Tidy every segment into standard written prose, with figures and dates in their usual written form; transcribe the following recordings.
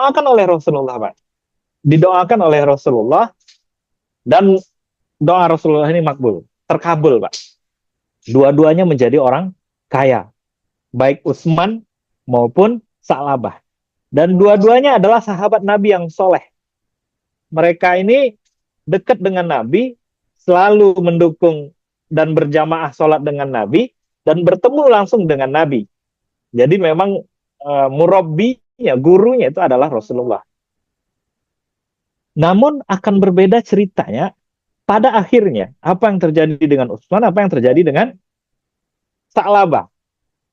didoakan oleh Rasulullah, Pak. Didoakan oleh Rasulullah, dan doa Rasulullah ini makbul, terkabul, Pak. Dua-duanya menjadi orang kaya, baik Utsman maupun Sa'labah. Dan dua-duanya adalah sahabat Nabi yang soleh. Mereka ini dekat dengan Nabi, selalu mendukung dan berjamaah sholat dengan Nabi, dan bertemu langsung dengan Nabi. Jadi memang murabbinya, gurunya itu adalah Rasulullah. Namun akan berbeda ceritanya pada akhirnya. Apa yang terjadi dengan Utsman, apa yang terjadi dengan Sa'labah.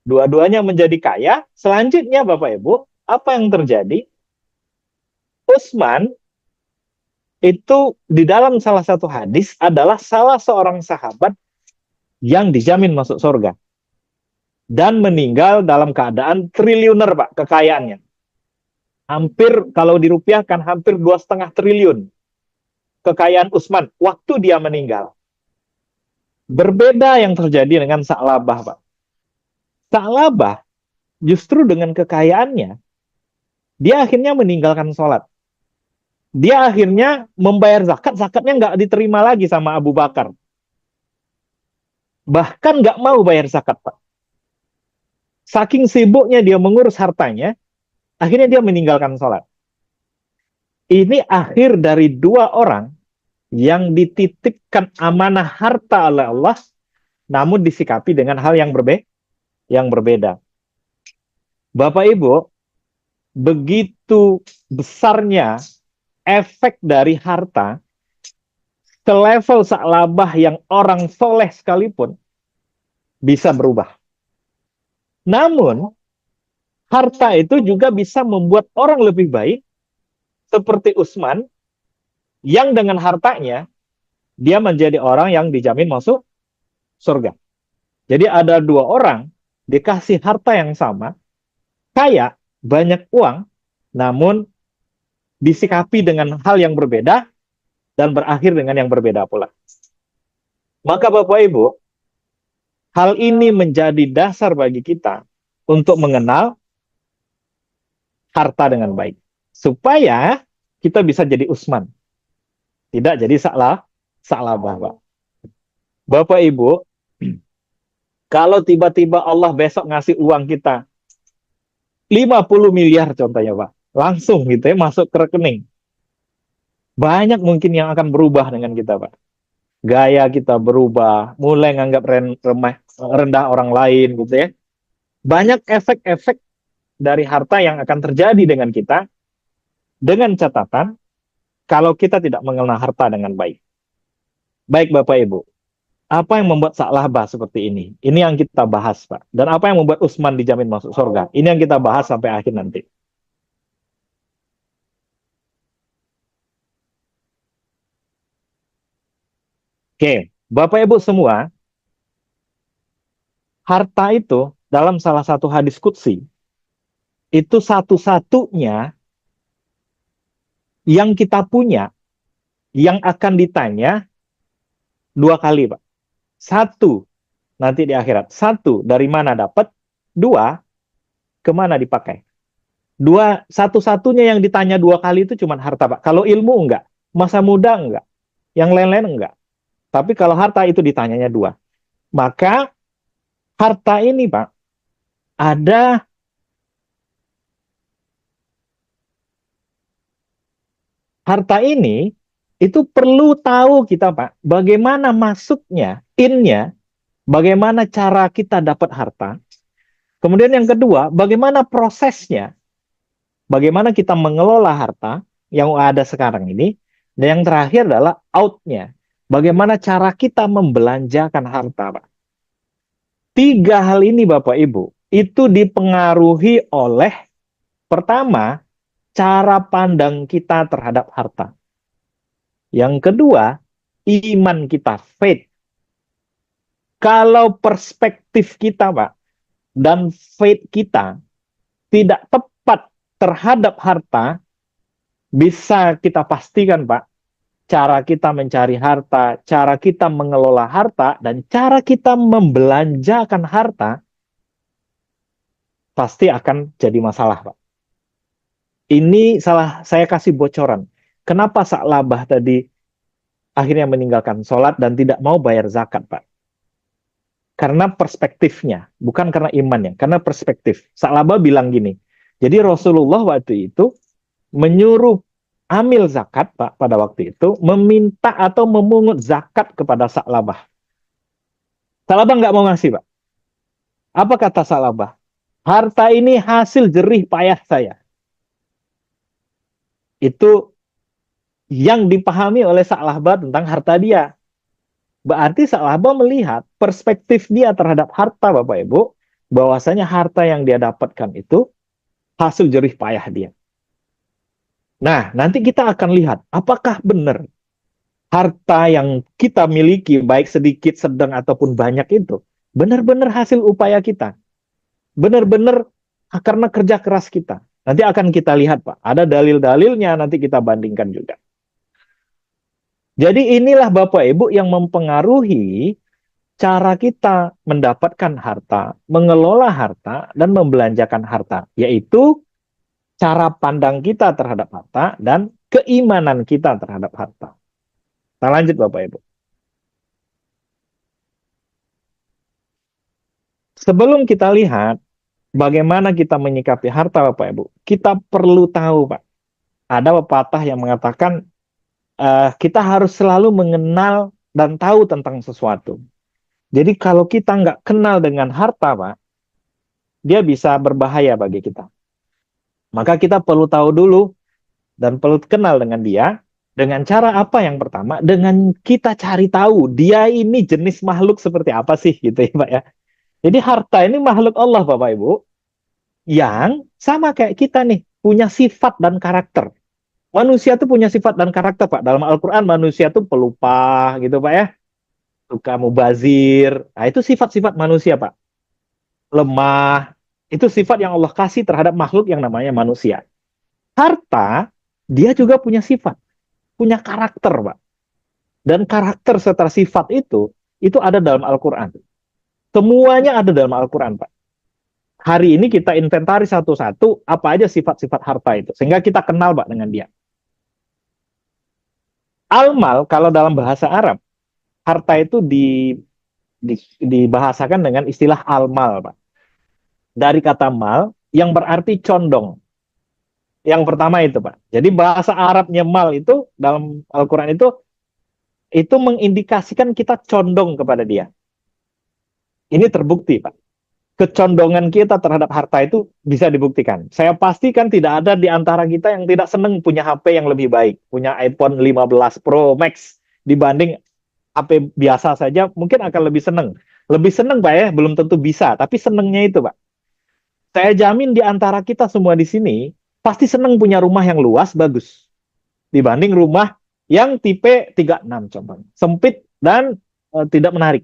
Dua-duanya menjadi kaya. Selanjutnya Bapak Ibu, apa yang terjadi? Utsman itu di dalam salah satu hadis adalah salah seorang sahabat yang dijamin masuk surga. Dan meninggal dalam keadaan triliuner, Pak, kekayaannya. Hampir, kalau dirupiahkan, hampir 2,5 triliun kekayaan Utsman waktu dia meninggal. Berbeda yang terjadi dengan Sa'labah, Pak. Sa'labah justru dengan kekayaannya, dia akhirnya meninggalkan sholat. Dia akhirnya membayar zakat, zakatnya nggak diterima lagi sama Abu Bakar. Bahkan nggak mau bayar zakat, Pak. Saking sibuknya dia mengurus hartanya, akhirnya dia meninggalkan sholat. Ini akhir dari dua orang yang dititipkan amanah harta oleh Allah, namun disikapi dengan hal yang berbeda. Bapak Ibu, begitu besarnya efek dari harta, selevel Sa'labah yang orang soleh sekalipun bisa berubah. Namun, harta itu juga bisa membuat orang lebih baik, seperti Utsman, yang dengan hartanya, dia menjadi orang yang dijamin masuk surga. Jadi ada dua orang, dikasih harta yang sama, kaya, banyak uang, namun disikapi dengan hal yang berbeda, dan berakhir dengan yang berbeda pula. Maka Bapak Ibu, hal ini menjadi dasar bagi kita untuk mengenal harta dengan baik. Supaya kita bisa jadi Utsman. Tidak jadi Sa'labah, Pak. Bapak Ibu, kalau tiba-tiba Allah besok ngasih uang kita 50 miliar contohnya, Pak. Langsung gitu ya, masuk ke rekening. Banyak mungkin yang akan berubah dengan kita, Pak. Gaya kita berubah, mulai nganggap rendah orang lain gitu ya. Banyak efek-efek dari harta yang akan terjadi dengan kita, dengan catatan kalau kita tidak mengenal harta dengan baik. Baik Bapak Ibu, apa yang membuat Sa'labah seperti ini? Ini yang kita bahas, Pak. Dan apa yang membuat Utsman dijamin masuk surga? Ini yang kita bahas sampai akhir nanti. Oke, Bapak Ibu semua, harta itu dalam salah satu hadis qudsi, itu satu-satunya yang kita punya, yang akan ditanya dua kali, Pak. Satu, nanti di akhirat. Satu, dari mana dapat? Dua, kemana dipakai? Dua, satu-satunya yang ditanya dua kali itu cuma harta, Pak. Kalau ilmu enggak, masa muda enggak, yang lain-lain enggak. Tapi kalau harta itu ditanyanya dua. Maka harta ini, Pak, ada harta ini itu perlu tahu kita, Pak, bagaimana masuknya, innya, bagaimana cara kita dapat harta. Kemudian yang kedua, bagaimana prosesnya, bagaimana kita mengelola harta yang ada sekarang ini. Dan yang terakhir adalah outnya, bagaimana cara kita membelanjakan harta, Pak. Tiga hal ini, Bapak Ibu, itu dipengaruhi oleh, pertama, cara pandang kita terhadap harta. Yang kedua, iman kita, faith. Kalau perspektif kita, Pak, dan faith kita tidak tepat terhadap harta, bisa kita pastikan, Pak, cara kita mencari harta, cara kita mengelola harta, dan cara kita membelanjakan harta, pasti akan jadi masalah, Pak. Ini saya kasih bocoran. Kenapa Sa'labah tadi akhirnya meninggalkan sholat dan tidak mau bayar zakat, Pak? Karena perspektifnya, bukan karena imannya, karena perspektif. Sa'labah bilang gini, jadi Rasulullah waktu itu menyuruh amil zakat, Pak, pada waktu itu, meminta atau memungut zakat kepada Sa'labah. Sa'labah nggak mau ngasih, Pak. Apa kata Sa'labah? Harta ini hasil jerih payah saya. Itu yang dipahami oleh Sa'labah tentang harta dia. Berarti Sa'labah melihat perspektif dia terhadap harta, Bapak Ibu, bahwasanya harta yang dia dapatkan itu hasil jerih payah dia. Nah, nanti kita akan lihat apakah benar harta yang kita miliki, baik sedikit, sedang, ataupun banyak itu, benar-benar hasil upaya kita. Benar-benar karena kerja keras kita. Nanti akan kita lihat, Pak. Ada dalil-dalilnya, nanti kita bandingkan juga. Jadi inilah Bapak Ibu yang mempengaruhi cara kita mendapatkan harta, mengelola harta, dan membelanjakan harta. Yaitu cara pandang kita terhadap harta dan keimanan kita terhadap harta. Kita lanjut Bapak Ibu. Sebelum kita lihat bagaimana kita menyikapi harta Bapak Ibu, kita perlu tahu Pak, ada pepatah yang mengatakan kita harus selalu mengenal dan tahu tentang sesuatu. Jadi kalau kita nggak kenal dengan harta Pak, dia bisa berbahaya bagi kita. Maka kita perlu tahu dulu dan perlu kenal dengan dia. Dengan cara apa yang pertama? Dengan kita cari tahu dia ini jenis makhluk seperti apa sih gitu ya Pak ya. Jadi harta ini makhluk Allah Bapak Ibu yang sama kayak kita nih, punya sifat dan karakter. Manusia tuh punya sifat dan karakter Pak. Dalam Al-Quran manusia tuh pelupa gitu Pak ya. Suka mubazir. Nah itu sifat-sifat manusia Pak. Lemah. Itu sifat yang Allah kasih terhadap makhluk yang namanya manusia. Harta, dia juga punya sifat. Punya karakter Pak. Dan karakter serta sifat itu ada dalam Al-Quran. Semuanya ada dalam Al-Quran Pak. Hari ini kita inventaris satu-satu apa aja sifat-sifat harta itu. Sehingga kita kenal Pak dengan dia. Al-mal kalau dalam bahasa Arab, harta itu dibahasakan dengan istilah al-mal, Pak. Dari kata mal yang berarti condong. Yang pertama itu, Pak. Jadi bahasa Arabnya mal itu dalam Al-Quran itu mengindikasikan kita condong kepada dia. Ini terbukti, Pak. Kecondongan kita terhadap harta itu bisa dibuktikan. Saya pastikan tidak ada di antara kita yang tidak senang punya HP yang lebih baik. Punya iPhone 15 Pro Max dibanding HP biasa saja mungkin akan lebih senang. Lebih senang Pak ya, belum tentu bisa. Tapi senangnya itu Pak. Saya jamin di antara kita semua di sini pasti senang punya rumah yang luas, bagus. Dibanding rumah yang tipe 36 contohnya. Sempit dan tidak menarik.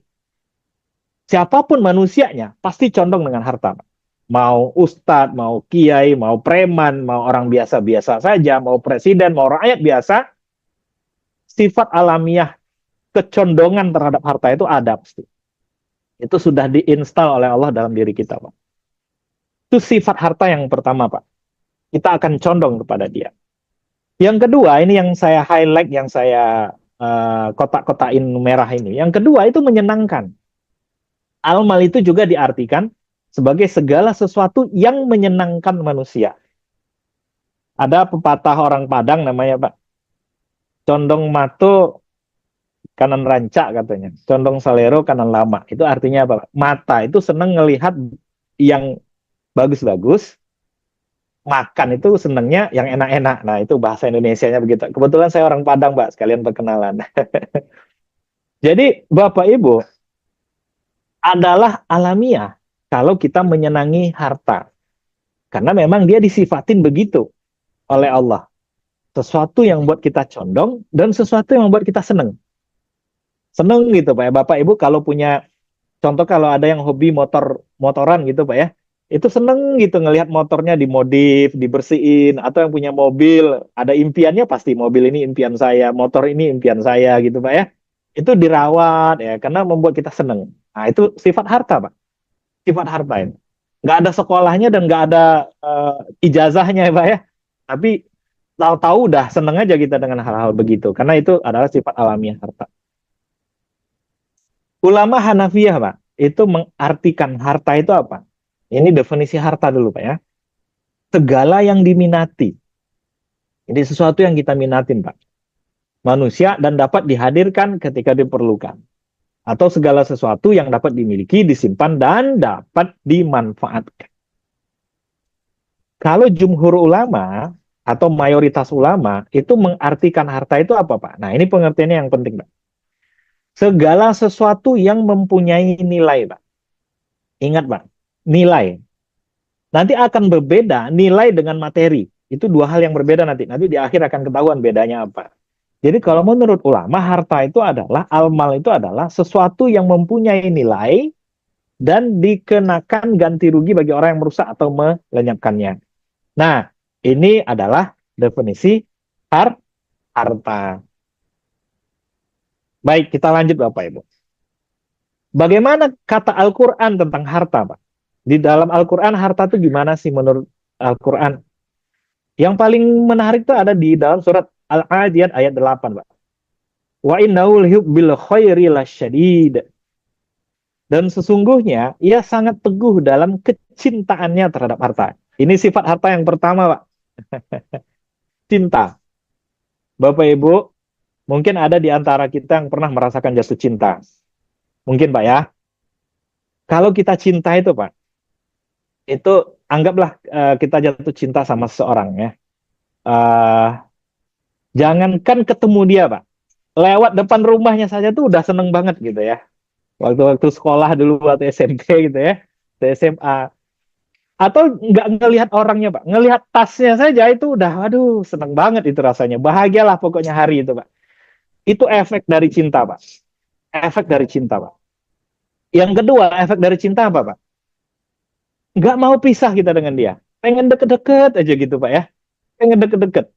Siapapun manusianya pasti condong dengan harta. Mau ustadz, mau kiai, mau preman, mau orang biasa-biasa saja, mau presiden, mau rakyat biasa, sifat alamiah kecondongan terhadap harta itu ada pasti. Itu sudah diinstal oleh Allah dalam diri kita, Pak. Itu sifat harta yang pertama, Pak. Kita akan condong kepada dia. Yang kedua, ini yang saya highlight, yang saya kotak-kotakin merah ini. Yang kedua, itu menyenangkan. Al-mal itu juga diartikan sebagai segala sesuatu yang menyenangkan manusia. Ada pepatah orang Padang namanya, Pak. Condong mato kanan rancak katanya. Condong salero kanan lama. Itu artinya apa, Pak? Mata itu senang ngelihat yang bagus-bagus, makan itu senangnya yang enak-enak. Nah, itu bahasa Indonesianya begitu. Kebetulan saya orang Padang, Pak, sekalian perkenalan. Jadi, Bapak Ibu, adalah alamiah kalau kita menyenangi harta. Karena memang dia disifatin begitu oleh Allah. Sesuatu yang buat kita condong dan sesuatu yang membuat kita senang. Senang gitu, Pak. Bapak Ibu kalau punya contoh kalau ada yang hobi motoran gitu Pak ya, itu seneng gitu ngelihat motornya dimodif, dibersihin, atau yang punya mobil, ada impiannya pasti mobil ini impian saya, motor ini impian saya gitu Pak ya. Itu dirawat ya, karena membuat kita seneng. Nah itu sifat harta Pak, sifat harta itu. Nggak ada sekolahnya dan nggak ada ijazahnya ya Pak ya. Tapi tahu-tahu udah seneng aja kita dengan hal-hal begitu, karena itu adalah sifat alamiah harta. Ulama Hanafiyah, Pak, itu mengartikan harta itu apa? Ini definisi harta dulu, Pak ya. Segala yang diminati. Ini sesuatu yang kita minatin, Pak. Manusia dan dapat dihadirkan ketika diperlukan. Atau segala sesuatu yang dapat dimiliki, disimpan, dan dapat dimanfaatkan. Kalau jumhur ulama atau mayoritas ulama itu mengartikan harta itu apa, Pak? Nah, ini pengertiannya yang penting, Pak. Segala sesuatu yang mempunyai nilai, Pak. Ingat, Pak, nilai. Nanti akan berbeda nilai dengan materi. Itu dua hal yang berbeda nanti. Nanti di akhir akan ketahuan bedanya apa. Jadi kalau menurut ulama, harta itu adalah, al-mal itu adalah sesuatu yang mempunyai nilai dan dikenakan ganti rugi bagi orang yang merusak atau melenyapkannya. Nah, ini adalah definisi harta. Baik, kita lanjut Bapak Ibu. Bagaimana kata Al-Quran tentang harta, Pak? Di dalam Al-Quran, harta itu gimana sih menurut Al-Quran? Yang paling menarik itu ada di dalam surat Al-Adiyat ayat 8, Pak. Wa innahu bil khairi lasyadid. Dan sesungguhnya ia sangat teguh dalam kecintaannya terhadap harta. Ini sifat harta yang pertama, Pak. Cinta. Bapak Ibu, mungkin ada di antara kita yang pernah merasakan jatuh cinta. Mungkin, Pak ya. Kalau kita cinta itu, Pak, itu anggaplah kita jatuh cinta sama seseorang ya. Eh, Jangankan ketemu dia, Pak. Lewat depan rumahnya saja tuh udah seneng banget gitu ya. Waktu-waktu sekolah dulu, waktu SMP gitu ya, waktu SMA. Atau nggak ngelihat orangnya, Pak. Ngelihat tasnya saja itu udah, aduh, seneng banget itu rasanya. Bahagialah pokoknya hari itu, Pak. Itu efek dari cinta, Pak. Efek dari cinta, Pak. Yang kedua, efek dari cinta apa, Pak? Nggak mau pisah kita dengan dia. Pengen deket-deket aja gitu, Pak ya. Pengen deket-deket.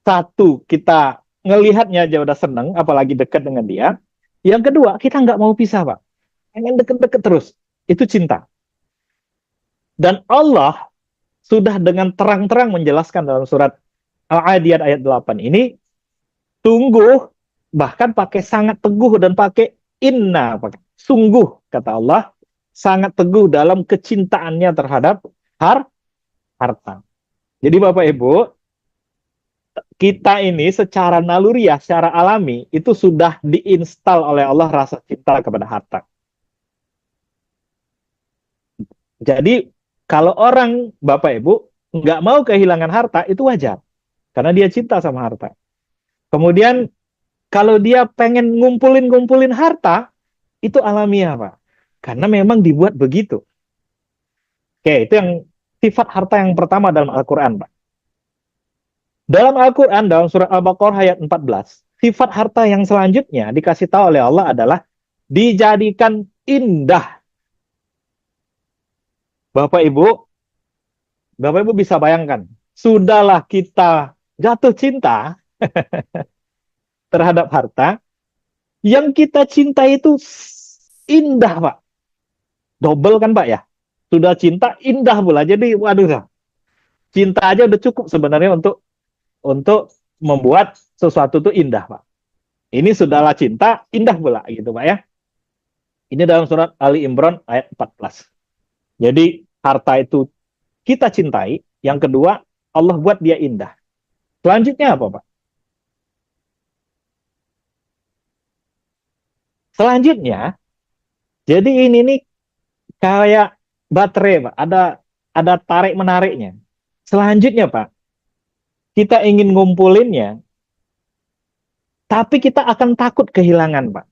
Satu, kita ngelihatnya aja udah seneng, apalagi dekat dengan dia. Yang kedua, kita nggak mau pisah, Pak. Pengen deket-deket terus. Itu cinta. Dan Allah sudah dengan terang-terang menjelaskan dalam surat Al-Adiyat ayat 8 ini, tunggu, bahkan pakai sangat teguh dan pakai inna, pakai sungguh, kata Allah, sangat teguh dalam kecintaannya terhadap harta. Jadi Bapak Ibu, kita ini secara naluriah, secara alami, itu sudah diinstal oleh Allah rasa cinta kepada harta. Jadi kalau orang, Bapak Ibu, nggak mau kehilangan harta, itu wajar. Karena dia cinta sama harta. Kemudian kalau dia pengen ngumpulin-ngumpulin harta, itu alamiah, Pak. Karena memang dibuat begitu. Oke, itu yang sifat harta yang pertama dalam Al-Quran, Pak. Dalam Al-Quran, dalam surat Al-Baqarah ayat 14, sifat harta yang selanjutnya dikasih tahu oleh Allah adalah dijadikan indah. Bapak Ibu, Bapak Ibu bisa bayangkan, sudahlah kita jatuh cinta terhadap harta, yang kita cinta itu indah, Pak. Double kan, Pak ya? Sudah cinta, indah pula. Jadi, waduh, cinta aja udah cukup sebenarnya untuk membuat sesuatu itu indah, Pak. Ini sudahlah cinta, indah pula gitu, Pak ya. Ini dalam surat Ali Imran ayat 14. Jadi harta itu kita cintai, yang kedua Allah buat dia indah. Selanjutnya apa, Pak? Selanjutnya, jadi ini nih kayak baterai, Pak. Ada tarik menariknya. Selanjutnya, Pak, kita ingin ngumpulinnya, tapi kita akan takut kehilangan, Pak.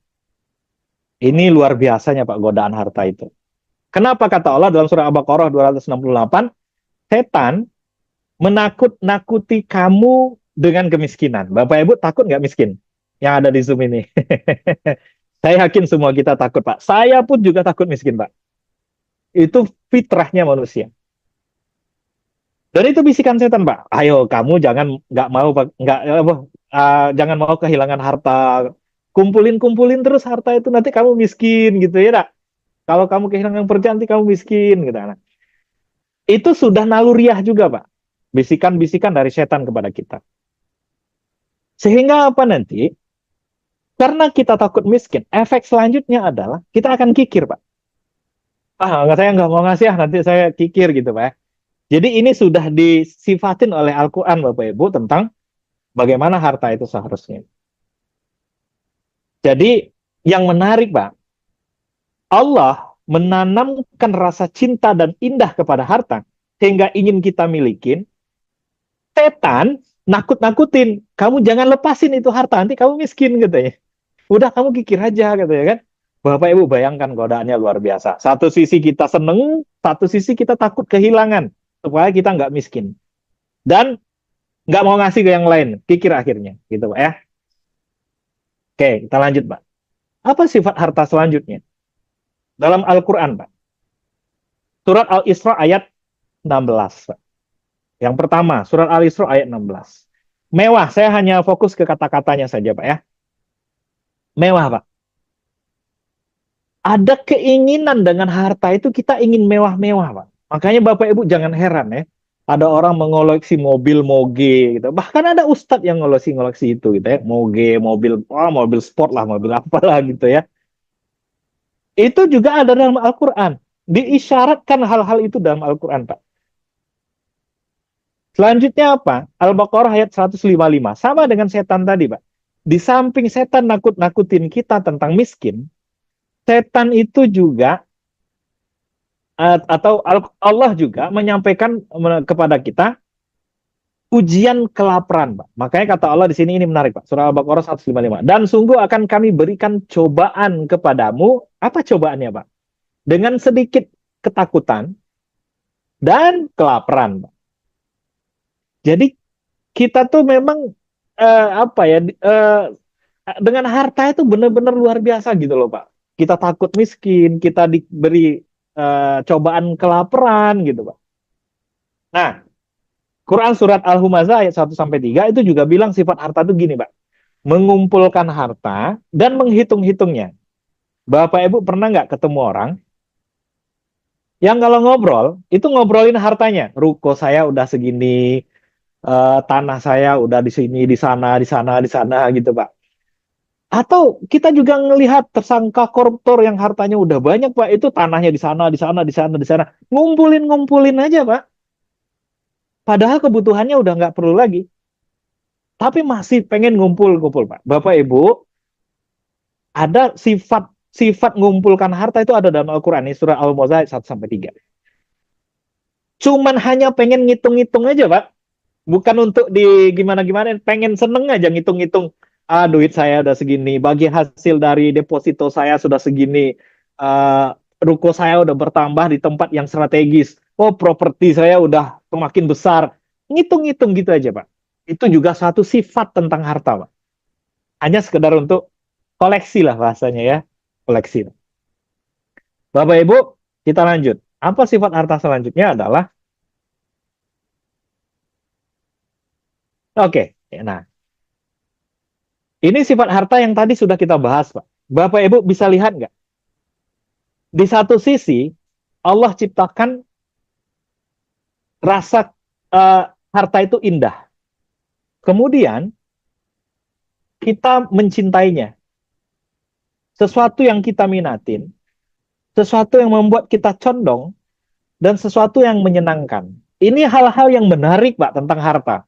Ini luar biasanya, Pak, godaan harta itu. Kenapa kata Allah dalam surah Al-Baqarah 268, setan menakut-nakuti kamu dengan kemiskinan. Bapak Ibu takut nggak miskin? Yang ada di Zoom ini. Saya yakin semua kita takut, Pak. Saya pun juga takut miskin, Pak. Itu fitrahnya manusia. Dan itu bisikan setan, Pak. Ayo, kamu jangan nggak mau, Pak, nggak jangan mau kehilangan harta. Kumpulin-kumpulin terus harta itu nanti kamu miskin gitu ya, nak. Kalau kamu kehilangan pekerjaan nanti kamu miskin gitu, anak. Itu sudah naluriah juga, Pak. bisikan-bisikan dari setan kepada kita. Sehingga apa nanti? Karena kita takut miskin, efek selanjutnya adalah kita akan kikir, Pak. Nggak, saya nggak mau ngasih, nanti saya kikir gitu, Pak. Jadi ini sudah disifatin oleh Al-Quran, Bapak Ibu, tentang bagaimana harta itu seharusnya. Jadi yang menarik, Pak, Allah menanamkan rasa cinta dan indah kepada harta, sehingga ingin kita milikin. Setan nakut-nakutin, kamu jangan lepasin itu harta, nanti kamu miskin katanya. Udah kamu kikir aja katanya kan. Bapak Ibu bayangkan godaannya luar biasa. Satu sisi kita seneng, satu sisi kita takut kehilangan supaya kita nggak miskin. Dan nggak mau ngasih ke yang lain, kikir akhirnya, gitu Pak ya. Oke, kita lanjut Pak. Apa sifat harta selanjutnya? Dalam Al-Quran Pak. Surat Al-Isra ayat 16 Pak. Yang pertama, surat Al-Isra ayat 16. Mewah, saya hanya fokus ke kata-katanya saja Pak ya. Mewah Pak. Ada keinginan dengan harta itu kita ingin mewah-mewah Pak. Makanya Bapak Ibu jangan heran ya. Ada orang mengoleksi mobil moge gitu. Bahkan ada ustadz yang ngoleksi itu gitu ya. Moge, mobil, mobil sport lah, mobil apalah gitu ya. Itu juga ada dalam Al-Quran. Diisyaratkan hal-hal itu dalam Al-Quran, Pak. Selanjutnya apa? Al-Baqarah ayat 155. Sama dengan setan tadi, Pak. Di samping setan nakut-nakutin kita tentang miskin, setan itu juga atau Allah juga menyampaikan kepada kita ujian kelaparan, Pak. Makanya kata Allah di sini ini menarik, Pak. Surah Al-Baqarah 155. Dan sungguh akan kami berikan cobaan kepadamu. Apa cobaannya, Pak? Dengan sedikit ketakutan dan kelaparan, Pak. Jadi kita tuh memang apa ya dengan harta itu benar-benar luar biasa gitu loh, Pak. Kita takut miskin, kita diberi cobaan kelaparan gitu, Pak. Nah, Quran surat Al-Humazah ayat 1 sampai 3 itu juga bilang sifat harta itu gini, Pak. Mengumpulkan harta dan menghitung-hitungnya. Bapak Ibu pernah nggak ketemu orang yang kalau ngobrol itu ngobrolin hartanya? Ruko saya udah segini, tanah saya udah di sini, di sana, di sana, di sana gitu, Pak. Atau kita juga ngelihat tersangka koruptor yang hartanya udah banyak, Pak. Itu tanahnya di sana, di sana, di sana, di sana. Ngumpulin aja, Pak. Padahal kebutuhannya udah nggak perlu lagi. Tapi masih pengen ngumpul-ngumpul, Pak. Bapak Ibu, ada sifat ngumpulkan harta itu ada dalam Al-Quran. Ini surah Al-Muzahid 1-3. Cuman hanya pengen ngitung-ngitung aja, Pak. Bukan untuk di gimana-gimana, pengen seneng aja ngitung-ngitung. Duit saya udah segini, bagi hasil dari deposito saya sudah segini, ruko saya udah bertambah di tempat yang strategis. Oh, properti saya udah semakin besar. Ngitung-ngitung gitu aja, Pak. Itu juga satu sifat tentang harta, Pak. Hanya sekedar untuk koleksi lah bahasanya ya, koleksi. Bapak Ibu, kita lanjut. Apa sifat harta selanjutnya adalah, oke, nah, ini sifat harta yang tadi sudah kita bahas, Pak. Bapak Ibu bisa lihat nggak? Di satu sisi, Allah ciptakan rasa harta itu indah. Kemudian, kita mencintainya. Sesuatu yang kita minatin, sesuatu yang membuat kita condong, dan sesuatu yang menyenangkan. Ini hal-hal yang menarik, Pak, tentang harta.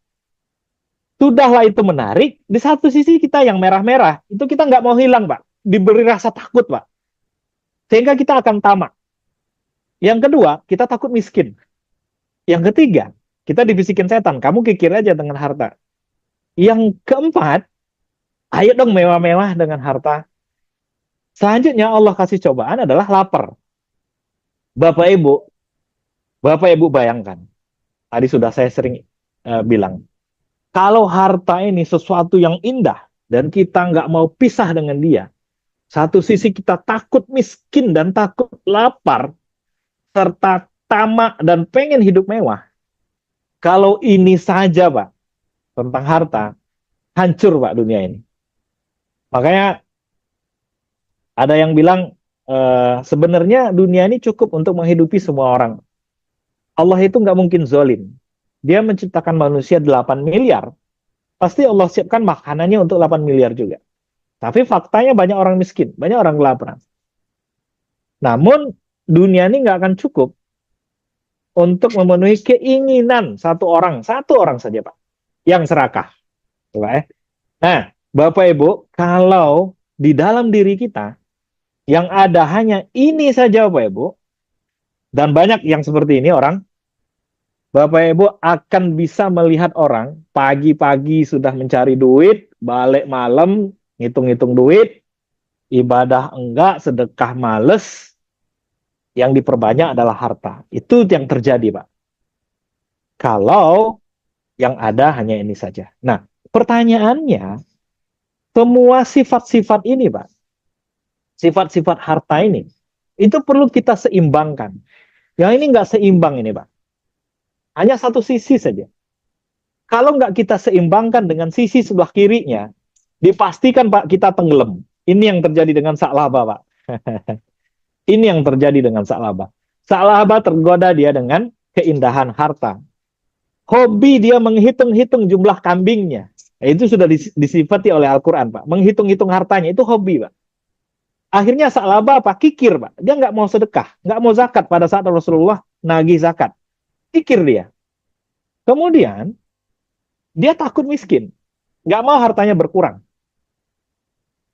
Sudahlah itu menarik, di satu sisi kita yang merah-merah, itu kita nggak mau hilang, Pak. Diberi rasa takut, Pak. Sehingga kita akan tamak. Yang kedua, kita takut miskin. Yang ketiga, kita dibisikin setan, kamu kikir aja dengan harta. Yang keempat, ayo dong mewah-mewah dengan harta. Selanjutnya Allah kasih cobaan adalah lapar. Bapak Ibu, Bapak Ibu bayangkan. Tadi sudah saya sering bilang, kalau harta ini sesuatu yang indah dan kita nggak mau pisah dengan dia, satu sisi kita takut miskin dan takut lapar, serta tamak dan pengen hidup mewah. Kalau ini saja, Pak, tentang harta, hancur, Pak, dunia ini. Makanya ada yang bilang, sebenarnya dunia ini cukup untuk menghidupi semua orang. Allah itu nggak mungkin zolim. dia menciptakan manusia 8 miliar, pasti Allah siapkan makanannya untuk 8 miliar juga. Tapi faktanya banyak orang miskin, banyak orang kelaparan. Namun dunia ini nggak akan cukup untuk memenuhi keinginan satu orang saja Pak, yang serakah. Coba ya. Nah, Bapak Ibu, kalau di dalam diri kita yang ada hanya ini saja Bapak Ibu, dan banyak yang seperti ini orang, Bapak Ibu akan bisa melihat orang pagi-pagi sudah mencari duit, balik malam ngitung-ngitung duit, ibadah enggak, sedekah males, yang diperbanyak adalah harta. Itu yang terjadi, Pak. Kalau yang ada hanya ini saja. Nah, pertanyaannya, semua sifat-sifat ini, Pak, sifat-sifat harta ini, itu perlu kita seimbangkan. Yang ini nggak seimbang ini, Pak. Hanya satu sisi saja. Kalau nggak kita seimbangkan dengan sisi sebelah kirinya, dipastikan, Pak, kita tenggelam. Ini yang terjadi dengan Sa'labah, Pak. Ini yang terjadi dengan Sa'labah. Sa'labah tergoda dia dengan keindahan harta. Hobi dia menghitung-hitung jumlah kambingnya. Itu sudah disifati oleh Al-Quran, Pak. Menghitung-hitung hartanya, itu hobi, Pak. Akhirnya Sa'labah apa? Kikir, Pak. Dia nggak mau sedekah, nggak mau zakat pada saat Rasulullah nagih zakat. Kikir dia. Kemudian, dia takut miskin. Nggak mau hartanya berkurang.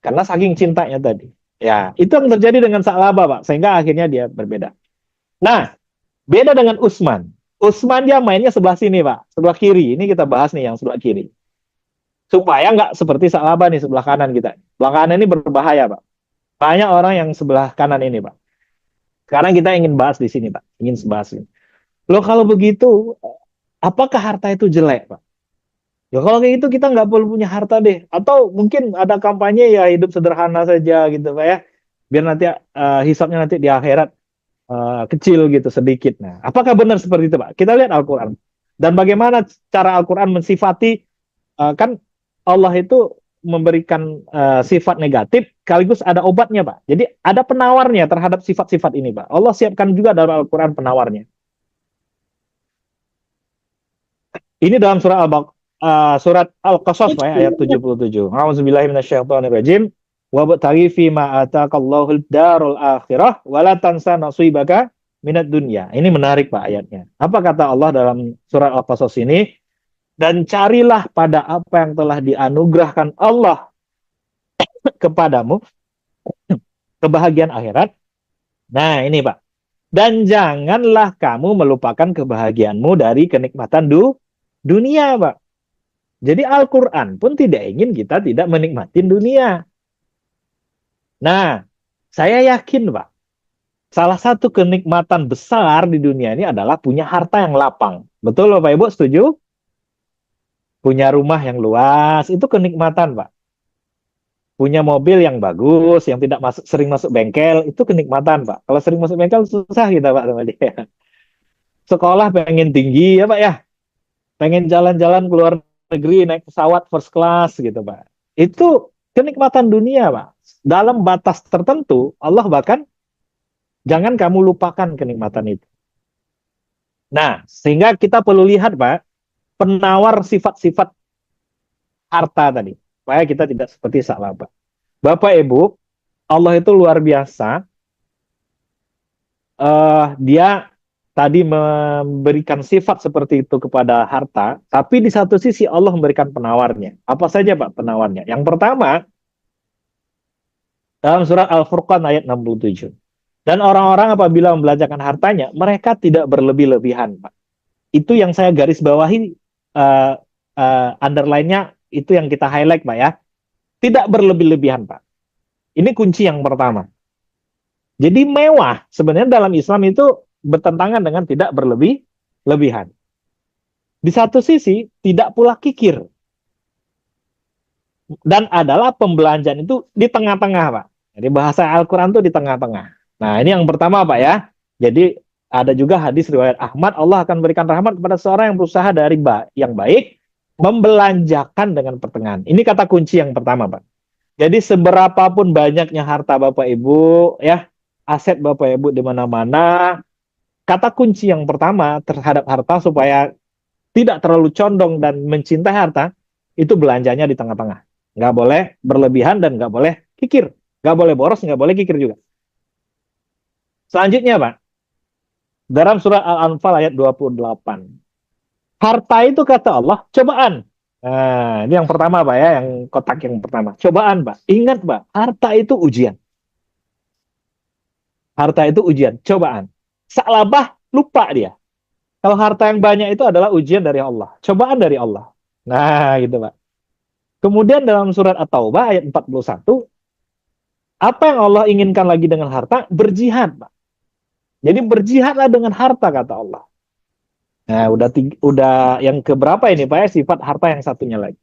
Karena saking cintanya tadi. Ya, itu yang terjadi dengan Sa'labah, Pak. Sehingga akhirnya dia berbeda. Nah, beda dengan Utsman. Utsman dia mainnya sebelah sini, Pak. Sebelah kiri. Ini kita bahas nih yang sebelah kiri. Supaya nggak seperti Sa'labah nih sebelah kanan kita. Sebelah kanan ini berbahaya, Pak. Banyak orang yang sebelah kanan ini, Pak. Sekarang kita ingin bahas di sini, Pak. Ingin bahas ini. Loh, kalau begitu, apakah harta itu jelek, Pak? Ya kalau kayak gitu kita nggak perlu punya harta deh. Atau mungkin ada kampanye ya hidup sederhana saja gitu, Pak ya. Biar nanti hisapnya nanti di akhirat kecil gitu sedikit. Nah, apakah benar seperti itu, Pak? Kita lihat Al-Quran. Dan bagaimana cara Al-Quran mensifati, kan Allah itu memberikan sifat negatif, sekaligus ada obatnya, Pak. Jadi ada penawarnya terhadap sifat-sifat ini, Pak. Allah siapkan juga dalam Al-Quran penawarnya. Ini dalam surat Al-Qasas, Pak, ya, ayat 77. A'udzubillahi minasyaitonirrajim. Wabtaghi fima ataqallahu darul akhirah wala tansa nasibaka minad dunya. Ini menarik, Pak, ayatnya. Apa kata Allah dalam surat Al-Qasas ini? Dan carilah pada apa yang telah dianugerahkan Allah kepadamu, kebahagiaan akhirat. Nah, ini, Pak. Dan janganlah kamu melupakan kebahagiaanmu dari kenikmatan dunia, Pak. Jadi Al-Quran pun tidak ingin kita tidak menikmati dunia. Nah, saya yakin, Pak, salah satu kenikmatan besar di dunia ini adalah punya harta yang lapang. Betul, Bapak Ibu, setuju? Punya rumah yang luas, itu kenikmatan, Pak. Punya mobil yang bagus, yang tidak sering masuk bengkel, itu kenikmatan, Pak. Kalau sering masuk bengkel, susah kita, Pak, sama dia. Sekolah pengen tinggi, ya, Pak, ya. Pengen jalan-jalan ke luar negeri, naik pesawat first class, gitu, Pak. Itu kenikmatan dunia, Pak. Dalam batas tertentu, Allah bahkan jangan kamu lupakan kenikmatan itu. Nah, sehingga kita perlu lihat, Pak, penawar sifat-sifat harta tadi. Supaya kita tidak seperti Sa'labah. Bapak, Ibu, Allah itu luar biasa. Dia tadi memberikan sifat seperti itu kepada harta, tapi di satu sisi Allah memberikan penawarnya. Apa saja, Pak, penawarnya? Yang pertama, dalam surat Al-Furqan ayat 67. Dan orang-orang apabila membelanjakan hartanya, mereka tidak berlebih-lebihan, Pak. Itu yang saya garis bawahi, underline-nya, itu yang kita highlight, Pak, ya. Tidak berlebih-lebihan, Pak. Ini kunci yang pertama. Jadi mewah, sebenarnya dalam Islam itu bertentangan dengan tidak berlebih-lebihan. Di satu sisi, tidak pula kikir. Dan adalah pembelanjaan itu di tengah-tengah, Pak. Jadi bahasa Al-Quran itu di tengah-tengah. Nah, ini yang pertama, Pak, ya. Jadi ada juga hadis riwayat Ahmad, Allah akan berikan rahmat kepada seorang yang berusaha dari yang baik, membelanjakan dengan pertengahan. Ini kata kunci yang pertama, Pak. Jadi seberapapun banyaknya harta Bapak Ibu, ya, aset Bapak Ibu di mana-mana, kata kunci yang pertama terhadap harta supaya tidak terlalu condong dan mencintai harta, itu belanjanya di tengah-tengah. Nggak boleh berlebihan dan nggak boleh kikir. Nggak boleh boros, nggak boleh kikir juga. Selanjutnya, Pak, dalam surah Al-Anfal ayat 28. Harta itu kata Allah, cobaan. Nah, ini yang pertama, Pak ya, yang kotak yang pertama. Cobaan, Pak. Ingat, Pak, harta itu ujian. Harta itu ujian, cobaan. Salabah, lupa dia. Kalau harta yang banyak itu adalah ujian dari Allah, cobaan dari Allah. Nah, gitu, Pak. Kemudian dalam surat At-Taubah ayat 41, apa yang Allah inginkan lagi dengan harta? Berjihad, Pak. Jadi berjihadlah dengan harta, kata Allah. Nah, udah yang keberapa ini, Pak ya, sifat harta yang satunya lagi.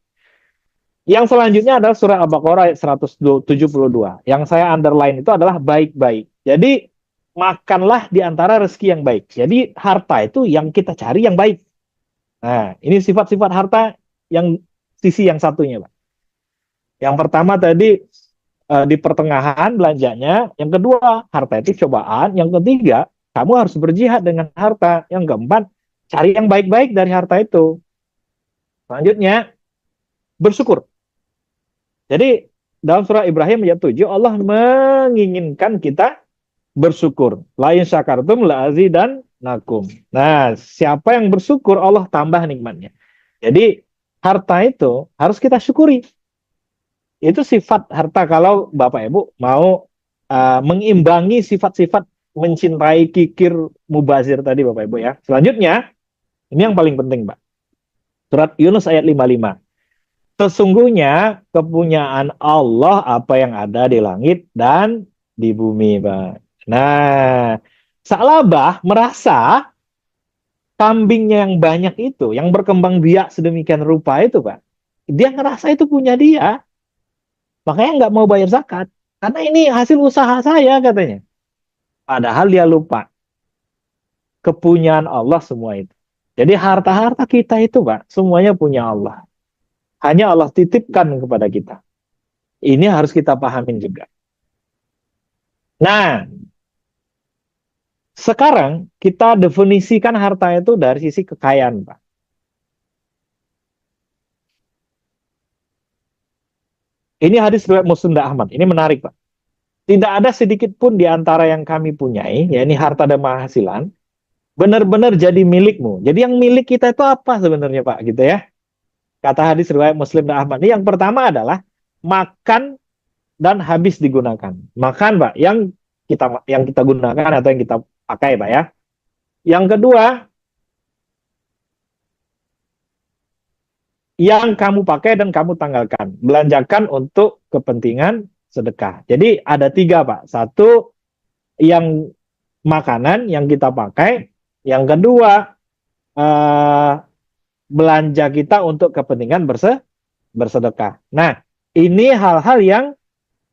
Yang selanjutnya adalah surah Al-Baqarah ayat 172. Yang saya underline itu adalah baik-baik. Jadi, makanlah di antara rezeki yang baik. Jadi, harta itu yang kita cari yang baik. Nah, ini sifat-sifat harta yang sisi yang satunya, Pak. Yang pertama tadi di pertengahan belanjanya, yang kedua harta itu cobaan, yang ketiga kamu harus berjihad dengan harta, yang keempat cari yang baik-baik dari harta itu. Selanjutnya bersyukur. Jadi dalam surah Ibrahim ayat 7 Allah menginginkan kita bersyukur. La in syakartum la azidannakum. Nah, siapa yang bersyukur Allah tambah nikmatnya. Jadi harta itu harus kita syukuri. Itu sifat harta kalau Bapak Ibu mau mengimbangi sifat-sifat mencintai, kikir, mubazir tadi Bapak Ibu ya. Selanjutnya, ini yang paling penting Pak. Surat Yunus ayat 55. Sesungguhnya kepunyaan Allah apa yang ada di langit dan di bumi, Pak. Nah, Sa'labah merasa kambingnya yang banyak itu, yang berkembang biak sedemikian rupa itu, Pak. Dia ngerasa itu punya dia. Makanya nggak mau bayar zakat. Karena ini hasil usaha saya katanya. Padahal dia lupa. Kepunyaan Allah semua itu. Jadi harta-harta kita itu Pak, semuanya punya Allah. Hanya Allah titipkan kepada kita. Ini harus kita pahamin juga. Nah, sekarang kita definisikan harta itu dari sisi kekayaan Pak. Ini hadis riwayat Muslim dan Ahmad. Ini menarik Pak. Tidak ada sedikit pun di antara yang kami punyai, ya ini harta dan penghasilan, benar-benar jadi milikmu. Jadi yang milik kita itu apa sebenarnya Pak, gitu ya? Kata hadis riwayat Muslim dan Ahmad. Ini yang pertama adalah makan dan habis digunakan. Makan Pak, yang kita gunakan atau yang kita pakai Pak ya. Yang kedua, yang kamu pakai dan kamu tanggalkan. Belanjakan untuk kepentingan sedekah. Jadi ada tiga Pak. Satu, yang makanan yang kita pakai. Yang kedua, eh, belanja kita untuk kepentingan bersedekah. Nah, ini hal-hal yang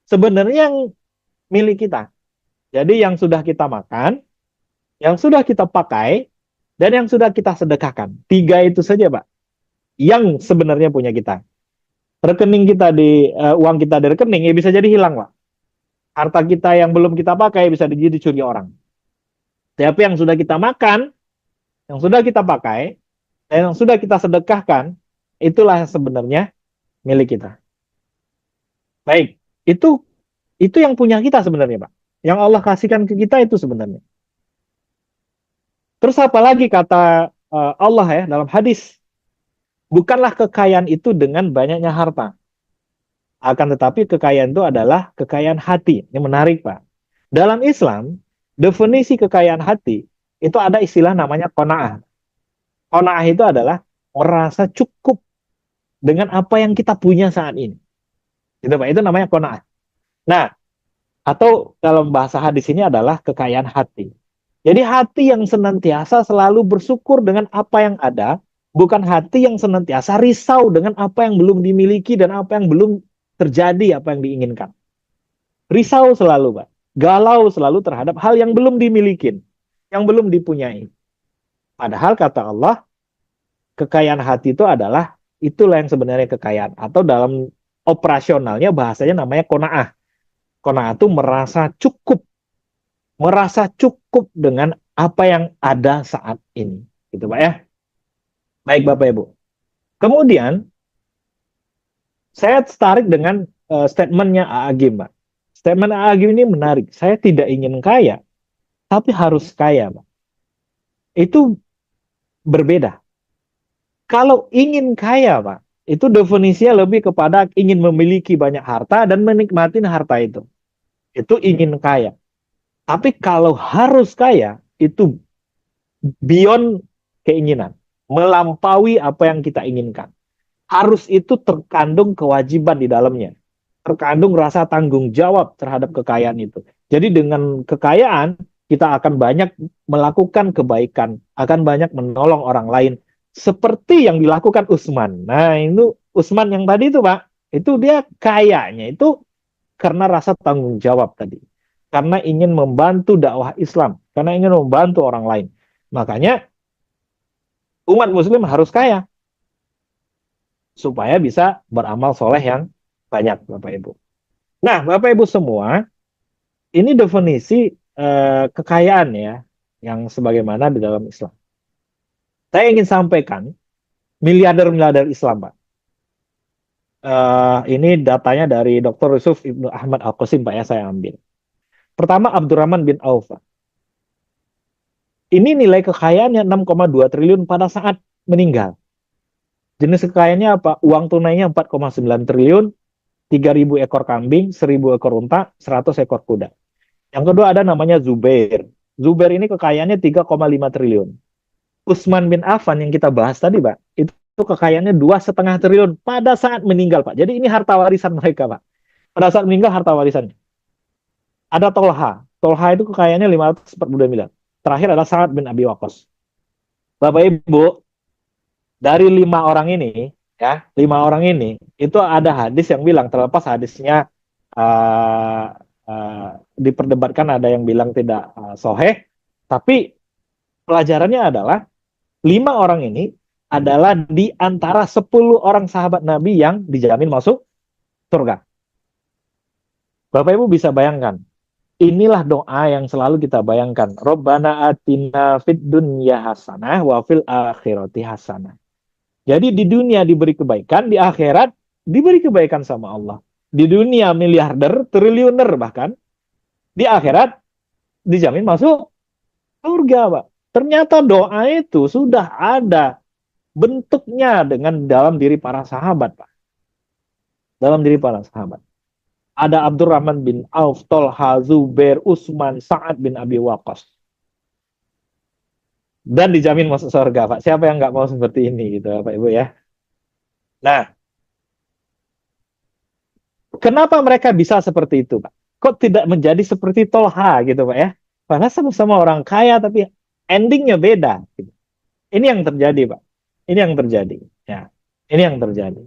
sebenarnya yang milik kita. Jadi yang sudah kita makan, yang sudah kita pakai, dan yang sudah kita sedekahkan. Tiga itu saja, Pak. Yang sebenarnya punya kita. Rekening kita uang kita di rekening, ya bisa jadi hilang, Pak. Harta kita yang belum kita pakai bisa jadi dicuri orang. Tapi yang sudah kita makan, yang sudah kita pakai, dan yang sudah kita sedekahkan, itulah yang sebenarnya milik kita. Baik, itu yang punya kita sebenarnya, Pak. Yang Allah kasihkan ke kita itu sebenarnya. Terus apa lagi kata Allah ya dalam hadis? Bukanlah kekayaan itu dengan banyaknya harta. Akan tetapi kekayaan itu adalah kekayaan hati. Ini menarik, Pak. Dalam Islam, definisi kekayaan hati itu ada istilah namanya qanaah. Qanaah itu adalah merasa cukup dengan apa yang kita punya saat ini. Itu Pak, itu namanya qanaah. Nah, atau dalam bahasa hadis ini adalah kekayaan hati. Jadi hati yang senantiasa selalu bersyukur dengan apa yang ada, bukan hati yang senantiasa risau dengan apa yang belum dimiliki dan apa yang belum terjadi, apa yang diinginkan. Risau selalu, Pak. Galau selalu terhadap hal yang belum dimiliki, yang belum dipunyai. Padahal kata Allah, kekayaan hati itu adalah, itulah yang sebenarnya kekayaan. Atau dalam operasionalnya bahasanya namanya qanaah. Qanaah itu merasa cukup dengan apa yang ada saat ini, gitu Pak ya. Baik Bapak Ibu. Kemudian saya tertarik dengan statementnya Agim, Pak. Statement Agim ini menarik. Saya tidak ingin kaya, tapi harus kaya, Pak. Itu berbeda. Kalau ingin kaya, Pak, itu definisinya lebih kepada ingin memiliki banyak harta dan menikmati harta itu. Itu ingin kaya. Tapi kalau harus kaya, itu beyond keinginan. Melampaui apa yang kita inginkan. Harus itu terkandung kewajiban di dalamnya. Terkandung rasa tanggung jawab terhadap kekayaan itu. Jadi dengan kekayaan, kita akan banyak melakukan kebaikan, akan banyak menolong orang lain. Seperti yang dilakukan Utsman. Nah, itu Utsman yang tadi itu, Pak. Itu dia kayanya itu karena rasa tanggung jawab tadi. Karena ingin membantu dakwah Islam. Karena ingin membantu orang lain. Makanya umat muslim harus kaya supaya bisa beramal soleh yang banyak, Bapak Ibu. Nah, Bapak Ibu semua, ini definisi kekayaan ya, yang sebagaimana di dalam Islam. Saya ingin sampaikan miliarder-miliarder Islam, Pak. Ini datanya dari Dr. Yusuf Ibnu Ahmad Al-Qasim, Pak ya, saya ambil. Pertama, Abdurrahman bin Auf, Pak. Ini nilai kekayaannya 6,2 triliun pada saat meninggal. Jenis kekayaannya apa? Uang tunainya 4,9 triliun, 3.000 ekor kambing, 1.000 ekor unta, 100 ekor kuda. Yang kedua ada namanya Zubair. Zubair ini kekayaannya 3,5 triliun. Utsman bin Affan yang kita bahas tadi, Pak, itu kekayaannya 2,5 triliun pada saat meninggal, Pak. Jadi ini harta warisan mereka, Pak. Pada saat meninggal harta warisannya. Ada Tolha. Tolha itu kekayaannya 542 miliar. Terakhir ada Sa'ad bin Abi Waqqas. Bapak Ibu, dari 5 orang ini, ya, 5 orang ini, itu ada hadis yang bilang, terlepas hadisnya uh, diperdebatkan, ada yang bilang tidak soheh, tapi pelajarannya adalah 5 orang ini adalah di antara 10 orang sahabat Nabi yang dijamin masuk surga. Bapak Ibu bisa bayangkan, inilah doa yang selalu kita bayangkan. Robbana atina fid dunya hasanah wa fil akhirati hasanah. Jadi di dunia diberi kebaikan, di akhirat diberi kebaikan sama Allah. Di dunia miliarder, triliuner bahkan, di akhirat dijamin masuk surga, Pak. Ternyata doa itu sudah ada bentuknya dengan dalam diri para sahabat, Pak. Dalam diri para sahabat. Ada Abdurrahman bin Auf, Tolha, Zubair, Utsman, Sa'ad bin Abi Waqqas. Dan dijamin masuk surga, Pak. Siapa yang nggak mau seperti ini, gitu, Pak Ibu ya. Nah, kenapa mereka bisa seperti itu, Pak? Kok tidak menjadi seperti Tolha, gitu, Pak ya? Padahal sama-sama orang kaya, tapi endingnya beda. Gitu. Ini yang terjadi, Pak. Ini yang terjadi. Ya, ini yang terjadi.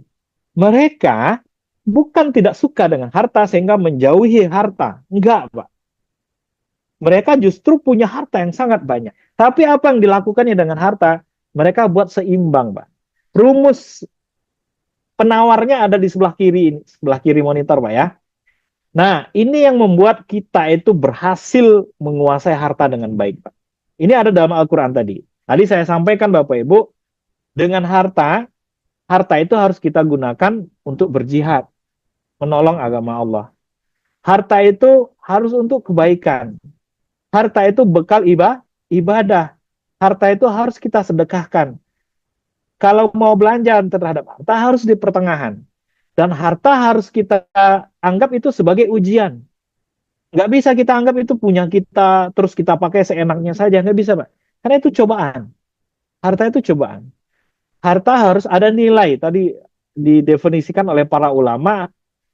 Mereka bukan tidak suka dengan harta sehingga menjauhi harta. Enggak, Pak. Mereka justru punya harta yang sangat banyak. Tapi apa yang dilakukannya dengan harta? Mereka buat seimbang, Pak. Rumus penawarnya ada di sebelah kiri ini, sebelah kiri monitor, Pak ya. Nah, ini yang membuat kita itu berhasil menguasai harta dengan baik, Pak. Ini ada dalam Al-Quran tadi. Tadi saya sampaikan, Bapak Ibu, dengan harta, harta itu harus kita gunakan untuk berjihad, menolong agama Allah. Harta itu harus untuk kebaikan. Harta itu bekal ibadah. Harta itu harus kita sedekahkan. Kalau mau belanja terhadap harta harus di pertengahan. Dan harta harus kita anggap itu sebagai ujian. Nggak bisa kita anggap itu punya kita, terus kita pakai seenaknya saja. Nggak bisa, Pak. Karena itu cobaan. Harta itu cobaan. Harta harus ada nilai. Tadi didefinisikan oleh para ulama,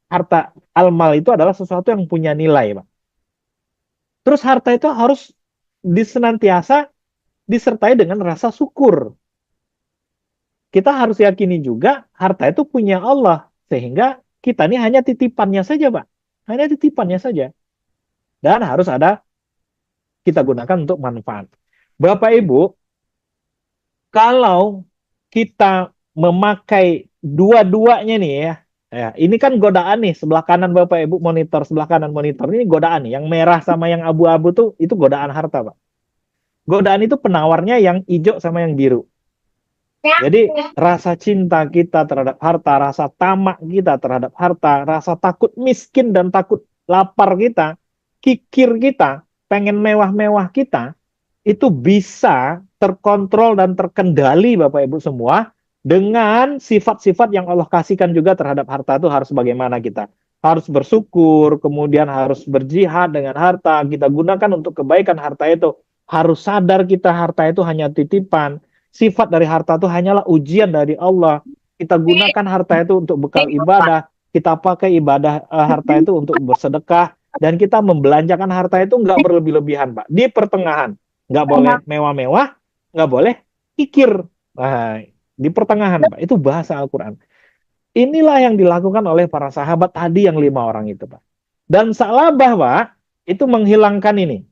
harta al-mal itu adalah sesuatu yang punya nilai, Pak. Terus harta itu harus disenantiasa disertai dengan rasa syukur. Kita harus yakini juga harta itu punya Allah. Sehingga kita ini hanya titipannya saja, Pak. Hanya titipannya saja. Dan harus ada kita gunakan untuk manfaat. Bapak Ibu, kalau kita memakai dua-duanya nih ya, ini kan godaan nih, sebelah kanan Bapak Ibu monitor, sebelah kanan monitor, ini godaan nih, yang merah sama yang abu-abu tuh, itu godaan harta, Pak. Godaan itu penawarnya yang hijau sama yang biru. Jadi rasa cinta kita terhadap harta, rasa tamak kita terhadap harta, rasa takut miskin dan takut lapar kita, kikir kita, pengen mewah-mewah kita, itu bisa terkontrol dan terkendali Bapak Ibu semua dengan sifat-sifat yang Allah kasihkan juga terhadap harta itu harus bagaimana kita. Harus bersyukur, kemudian harus berjihad dengan harta, kita gunakan untuk kebaikan harta itu. Harus sadar kita harta itu hanya titipan. Sifat dari harta itu hanyalah ujian dari Allah. Kita gunakan harta itu untuk bekal ibadah. Kita pakai ibadah harta itu untuk bersedekah. Dan kita membelanjakan harta itu nggak berlebih-lebihan, Pak. Di pertengahan. Nggak boleh mewah-mewah, nggak boleh kikir. Nah, di pertengahan, Pak. Itu bahasa Al-Quran. Inilah yang dilakukan oleh para sahabat tadi yang 5 orang itu, Pak. Dan Sa'labah, Pak, itu menghilangkan ini.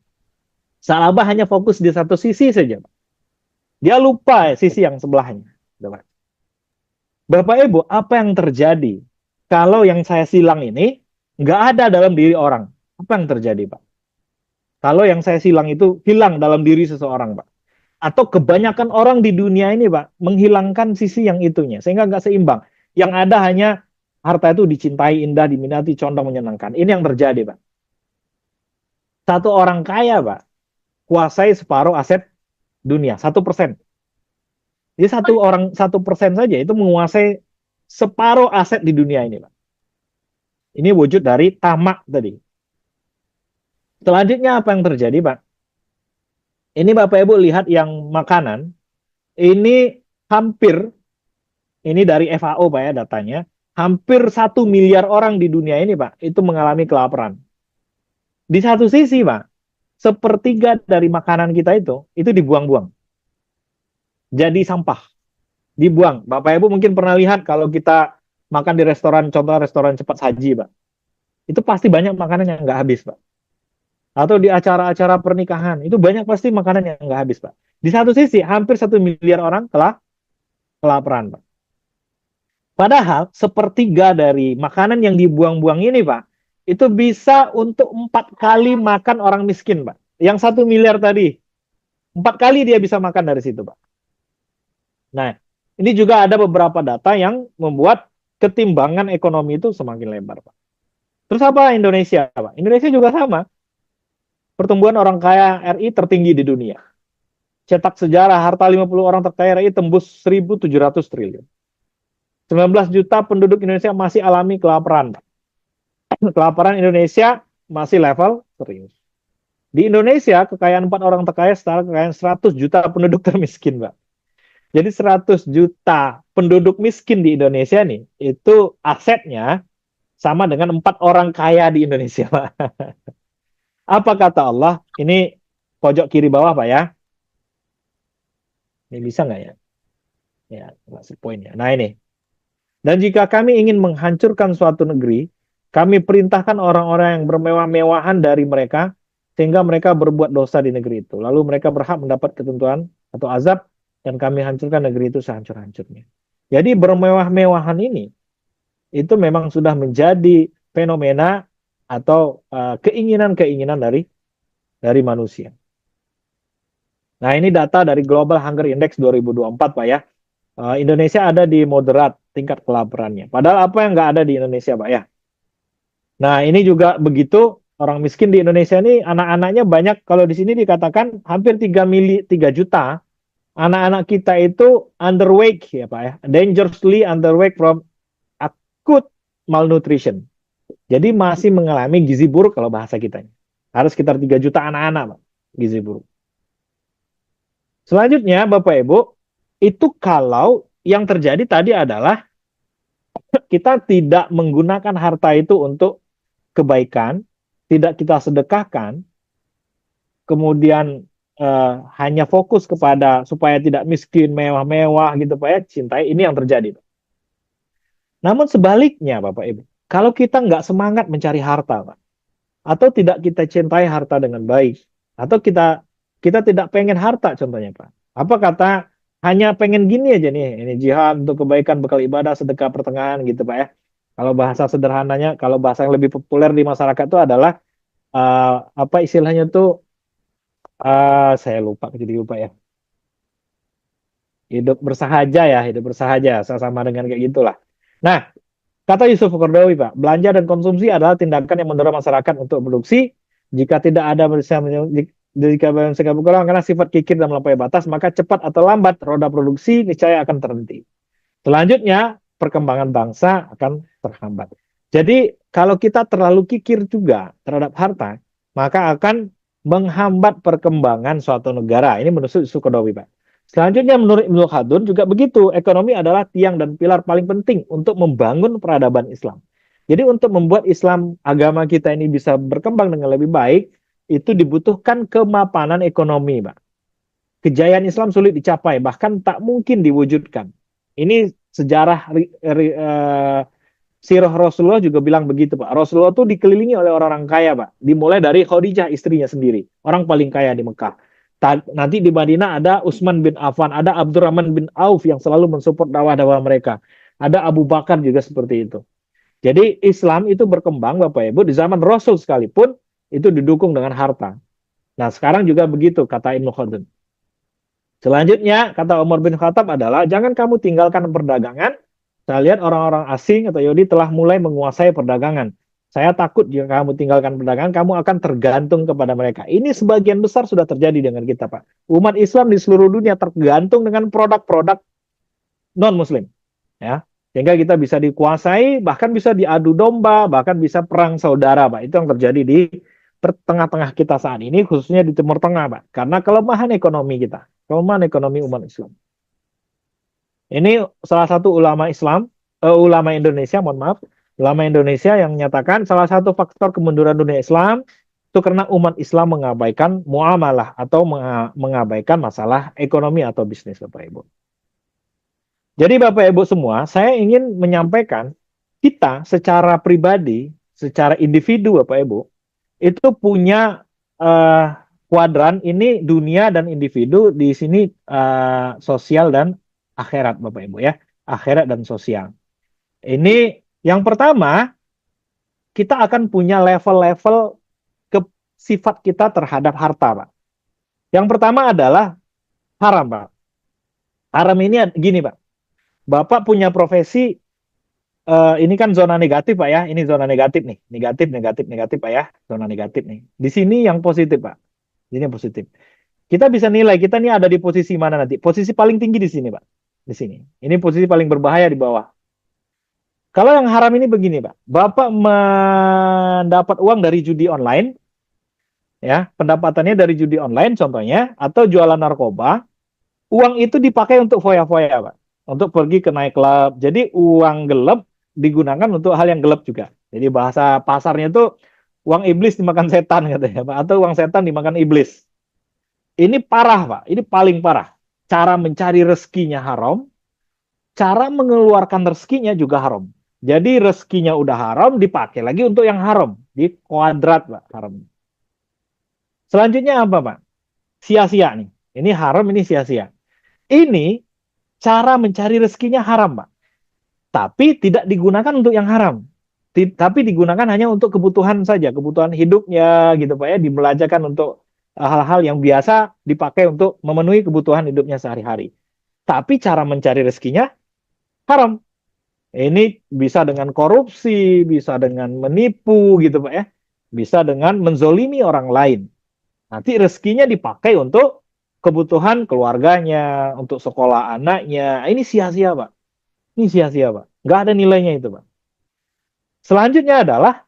Sa'labah hanya fokus di satu sisi saja, Pak. Dia lupa sisi yang sebelahnya. Bapak Ibu, apa yang terjadi kalau yang saya silang ini nggak ada dalam diri orang? Apa yang terjadi, Pak? Kalau yang saya silang itu hilang dalam diri seseorang, Pak. Atau kebanyakan orang di dunia ini, Pak, menghilangkan sisi yang itunya, sehingga nggak seimbang. Yang ada hanya harta itu dicintai, indah, diminati, condong, menyenangkan. Ini yang terjadi, Pak. Satu orang kaya, Pak, kuasai separuh aset dunia, 1%. Jadi 1% saja itu menguasai separuh aset di dunia ini, Pak. Ini wujud dari tamak tadi. Selanjutnya apa yang terjadi, Pak? Ini Bapak Ibu lihat yang makanan, ini hampir, ini dari FAO Pak ya datanya, hampir 1 miliar orang di dunia ini Pak, itu mengalami kelaparan. Di satu sisi Pak, sepertiga dari makanan kita itu dibuang-buang. Jadi sampah, dibuang. Bapak Ibu mungkin pernah lihat kalau kita makan di restoran, contoh restoran cepat saji Pak, itu pasti banyak makanan yang nggak habis Pak. Atau di acara-acara pernikahan, itu banyak pasti makanan yang nggak habis Pak. Di satu sisi, hampir 1 miliar orang telah kelaparan Pak. Padahal sepertiga dari makanan yang dibuang-buang ini, Pak, itu bisa untuk 4 kali makan orang miskin, Pak. Yang 1 miliar tadi, 4 kali dia bisa makan dari situ, Pak. Nah, ini juga ada beberapa data yang membuat ketimbangan ekonomi itu semakin lebar, Pak. Terus apa Indonesia, Pak? Indonesia juga sama. Pertumbuhan orang kaya RI tertinggi di dunia. Cetak sejarah, harta 50 orang terkaya RI tembus 1.700 triliun. 19 juta penduduk Indonesia masih alami kelaparan. Kelaparan Indonesia masih level serius. Di Indonesia, kekayaan 4 orang terkaya setara kekayaan 100 juta penduduk termiskin, Pak. Jadi 100 juta penduduk miskin di Indonesia nih, itu asetnya sama dengan 4 orang kaya di Indonesia, Pak. Apa kata Allah? Ini pojok kiri bawah, Pak ya. Ini bisa nggak ya? Ya, masih poinnya. Nah ini. Dan jika kami ingin menghancurkan suatu negeri, kami perintahkan orang-orang yang bermewah-mewahan dari mereka, sehingga mereka berbuat dosa di negeri itu. Lalu mereka berhak mendapat ketentuan atau azab, dan kami hancurkan negeri itu sehancur-hancurnya. Jadi bermewah-mewahan ini, itu memang sudah menjadi fenomena atau keinginan-keinginan dari manusia. Nah ini data dari Global Hunger Index 2024 Pak ya. Indonesia ada di moderat tingkat kelaparannya. Padahal apa yang nggak ada di Indonesia Pak ya. Nah, ini juga begitu, orang miskin di Indonesia ini anak-anaknya banyak, kalau di sini dikatakan hampir 3 juta anak-anak kita itu underweight ya Pak ya, dangerously underweight from acute malnutrition. Jadi masih mengalami gizi buruk kalau bahasa kita. Harus sekitar 3 juta anak-anak Pak, gizi buruk. Selanjutnya Bapak Ibu, itu kalau yang terjadi tadi adalah kita tidak menggunakan harta itu untuk kebaikan, tidak kita sedekahkan, kemudian hanya fokus kepada supaya tidak miskin, mewah-mewah gitu Pak ya, cintai, ini yang terjadi. Namun sebaliknya Bapak Ibu, kalau kita nggak semangat mencari harta Pak, atau tidak kita cintai harta dengan baik, atau kita kita tidak pengen harta contohnya Pak. Apa kata hanya pengen gini aja nih, ini jihad untuk kebaikan, bekal ibadah, sedekah pertengahan gitu Pak ya. Kalau bahasa sederhananya, kalau bahasa yang lebih populer di masyarakat itu adalah apa istilahnya tuh saya lupa jadi lupa ya. Hidup bersahaja ya, hidup bersahaja, sama dengan kayak gitulah. Nah, kata Yusuf Qaradawi, Pak, belanja dan konsumsi adalah tindakan yang mendorong masyarakat untuk produksi. Jika tidak ada jika bisa berkurang karena sifat kikir dan melampaui batas, maka cepat atau lambat roda produksi niscaya akan terhenti. Selanjutnya, perkembangan bangsa akan terhambat. Jadi, kalau kita terlalu kikir juga terhadap harta, maka akan menghambat perkembangan suatu negara. Ini menurut Sukodowi, Pak. Selanjutnya, menurut Ibnu Khaldun juga begitu. Ekonomi adalah tiang dan pilar paling penting untuk membangun peradaban Islam. Jadi, untuk membuat Islam, agama kita ini bisa berkembang dengan lebih baik, itu dibutuhkan kemapanan ekonomi, Pak. Kejayaan Islam sulit dicapai, bahkan tak mungkin diwujudkan. Ini sejarah sirah Rasulullah juga bilang begitu, Pak. Rasulullah tuh dikelilingi oleh orang-orang kaya, Pak. Dimulai dari Khadijah, istrinya sendiri, orang paling kaya di Mekah. Nanti di Madinah ada Utsman bin Affan, ada Abdurrahman bin Auf yang selalu mensupport dakwah-dakwah mereka. Ada Abu Bakar juga seperti itu. Jadi Islam itu berkembang, Bapak Ibu, di zaman Rasul sekalipun itu didukung dengan harta. Nah, sekarang juga begitu, kata Ibnu Khaldun. Selanjutnya, kata Umar bin Khattab adalah, jangan kamu tinggalkan perdagangan. Saya lihat orang-orang asing atau Yahudi telah mulai menguasai perdagangan. Saya takut jika kamu tinggalkan perdagangan, kamu akan tergantung kepada mereka. Ini sebagian besar sudah terjadi dengan kita, Pak. Umat Islam di seluruh dunia tergantung dengan produk-produk non-Muslim. Ya, sehingga kita bisa dikuasai, bahkan bisa diadu domba, bahkan bisa perang saudara, Pak. Itu yang terjadi di tengah-tengah kita saat ini, khususnya di Timur Tengah, Pak. Karena kelemahan ekonomi kita, kelemahan ekonomi umat Islam. Ini salah satu ulama Islam, ulama Indonesia, mohon maaf, ulama Indonesia yang menyatakan salah satu faktor kemunduran dunia Islam itu karena umat Islam mengabaikan muamalah atau mengabaikan masalah ekonomi atau bisnis, Bapak Ibu. Jadi Bapak Ibu semua, saya ingin menyampaikan kita secara pribadi, secara individu Bapak Ibu, itu punya kuadran ini dunia dan individu, di sini sosial dan akhirat Bapak Ibu ya, akhirat dan sosial. Ini yang pertama, kita akan punya level-level ke sifat kita terhadap harta, Pak. Yang pertama adalah haram, Pak. Haram ini gini, Pak. Bapak punya profesi, ini kan zona negatif, Pak ya. Ini zona negatif nih. Negatif, negatif, negatif, Pak ya. Zona negatif nih. Di sini yang positif, Pak. Ini yang positif. Kita bisa nilai kita nih ada di posisi mana nanti. Posisi paling tinggi di sini, Pak. Di sini. Ini posisi paling berbahaya di bawah. Kalau yang haram ini begini, Pak. Bapak mendapat uang dari judi online, ya, pendapatannya dari judi online contohnya, atau jualan narkoba, uang itu dipakai untuk foya-foya, Pak. Untuk pergi ke nightclub. Jadi uang gelap digunakan untuk hal yang gelap juga. Jadi bahasa pasarnya itu uang iblis dimakan setan katanya, Pak. Atau uang setan dimakan iblis. Ini parah, Pak. Ini paling parah. Cara mencari rezekinya haram, cara mengeluarkan rezekinya juga haram. Jadi rezekinya udah haram, dipakai lagi untuk yang haram. Di kuadrat, Pak, haram. Selanjutnya apa, Pak? Sia-sia nih. Ini haram, ini sia-sia. Ini cara mencari rezekinya haram, Pak. Tapi tidak digunakan untuk yang haram. Tapi digunakan hanya untuk kebutuhan saja, kebutuhan hidupnya gitu, Pak ya, dibelanjakan untuk hal-hal yang biasa dipakai untuk memenuhi kebutuhan hidupnya sehari-hari. Tapi cara mencari rezekinya haram. Ini bisa dengan korupsi, bisa dengan menipu gitu Pak ya. Bisa dengan menzolimi orang lain. Nanti rezekinya dipakai untuk kebutuhan keluarganya, untuk sekolah anaknya. Ini sia-sia Pak. Ini sia-sia Pak. Nggak ada nilainya itu Pak. Selanjutnya adalah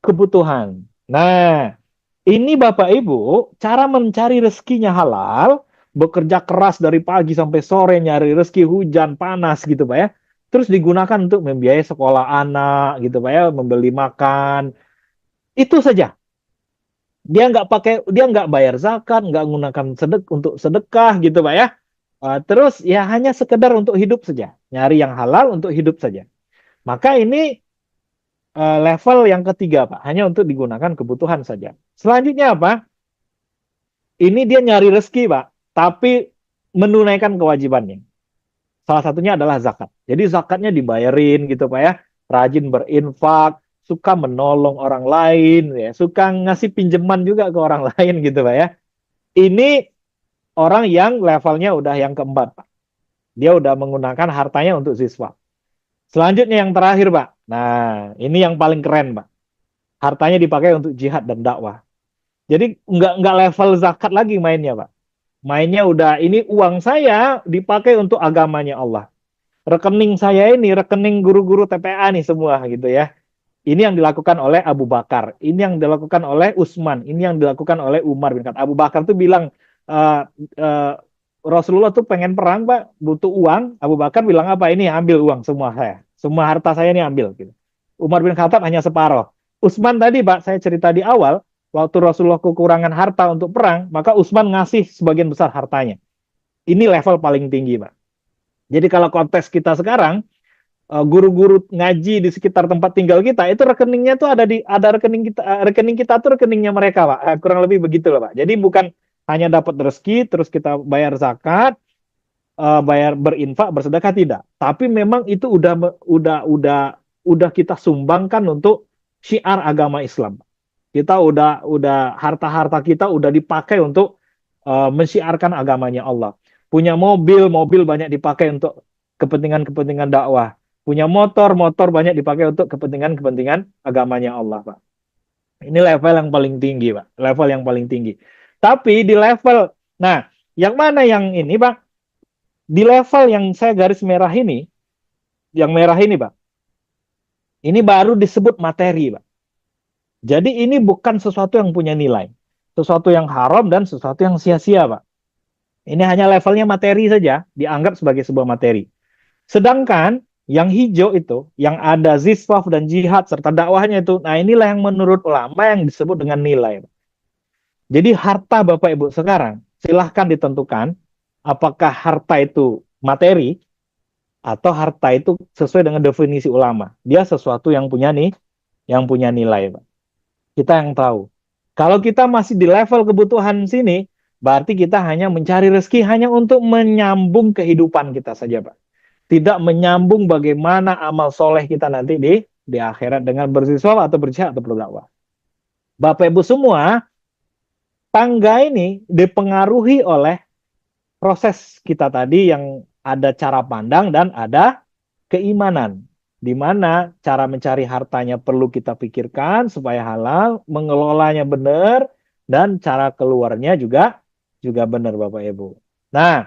kebutuhan. Nah, ini Bapak Ibu, cara mencari rezekinya halal, bekerja keras dari pagi sampai sore, nyari rezeki hujan, panas gitu Pak ya. Terus digunakan untuk membiayai sekolah anak gitu Pak ya, membeli makan. Itu saja. Dia nggak bayar zakat, nggak menggunakan untuk sedekah gitu Pak ya. Terus ya hanya sekedar untuk hidup saja. Nyari yang halal untuk hidup saja. Maka ini level yang ketiga Pak, hanya untuk digunakan kebutuhan saja. Selanjutnya apa? Ini dia nyari rezeki, Pak, tapi menunaikan kewajibannya. Salah satunya adalah zakat. Jadi zakatnya dibayarin gitu, Pak ya. Rajin berinfak, suka menolong orang lain, ya, suka ngasih pinjaman juga ke orang lain gitu, Pak ya. Ini orang yang levelnya udah yang keempat, Pak. Dia udah menggunakan hartanya untuk siswa. Selanjutnya yang terakhir, Pak. Nah, ini yang paling keren, Pak. Hartanya dipakai untuk jihad dan dakwah. Jadi nggak level zakat lagi mainnya, Pak. Mainnya udah ini uang saya dipakai untuk agamanya Allah. Rekening saya ini rekening guru-guru TPA nih semua gitu ya. Ini yang dilakukan oleh Abu Bakar, ini yang dilakukan oleh Utsman, ini yang dilakukan oleh Umar bin Khattab. Abu Bakar tuh bilang eh, eh, Rasulullah tuh pengen perang, Pak, butuh uang. Abu Bakar bilang apa? Ini ambil uang semua saya, semua harta saya ini ambil. Gitu. Umar bin Khattab hanya separuh. Utsman tadi, Pak, saya cerita di awal, waktu Rasulullah kekurangan harta untuk perang, maka Utsman ngasih sebagian besar hartanya. Ini level paling tinggi, Pak. Jadi kalau konteks kita sekarang, guru-guru ngaji di sekitar tempat tinggal kita itu rekeningnya tuh ada rekening kita tuh rekeningnya mereka, Pak. Kurang lebih begitu loh, Pak. Jadi bukan hanya dapat rezeki terus kita bayar zakat, bayar berinfak, bersedekah tidak. Tapi memang itu udah kita sumbangkan untuk syiar agama Islam. Kita udah harta-harta kita udah dipakai untuk mensyiarkan agamanya Allah. Punya mobil, mobil banyak dipakai untuk kepentingan-kepentingan dakwah. Punya motor, motor banyak dipakai untuk kepentingan-kepentingan agamanya Allah, Pak. Ini level yang paling tinggi, Pak. Level yang paling tinggi. Tapi di level, nah, yang mana yang ini, Pak? Di level yang saya garis merah ini, yang merah ini, Pak. Ini baru disebut materi, Pak. Jadi ini bukan sesuatu yang punya nilai. Sesuatu yang haram dan sesuatu yang sia-sia, Pak. Ini hanya levelnya materi saja, dianggap sebagai sebuah materi. Sedangkan yang hijau itu, yang ada ziswaf dan jihad serta dakwahnya itu, nah inilah yang menurut ulama yang disebut dengan nilai. Jadi harta Bapak Ibu sekarang, silahkan ditentukan apakah harta itu materi atau harta itu sesuai dengan definisi ulama. Dia sesuatu yang punya nih, yang punya nilai, Pak. Kita yang tahu. Kalau kita masih di level kebutuhan sini, berarti kita hanya mencari rezeki hanya untuk menyambung kehidupan kita saja, Pak. Tidak menyambung bagaimana amal soleh kita nanti di akhirat dengan bersiswa atau berjihad atau berdakwah. Bapak Ibu semua, tangga ini dipengaruhi oleh proses kita tadi yang ada cara pandang dan ada keimanan. Di mana cara mencari hartanya perlu kita pikirkan supaya halal, mengelolanya benar, dan cara keluarnya juga juga benar, Bapak Ibu. Nah,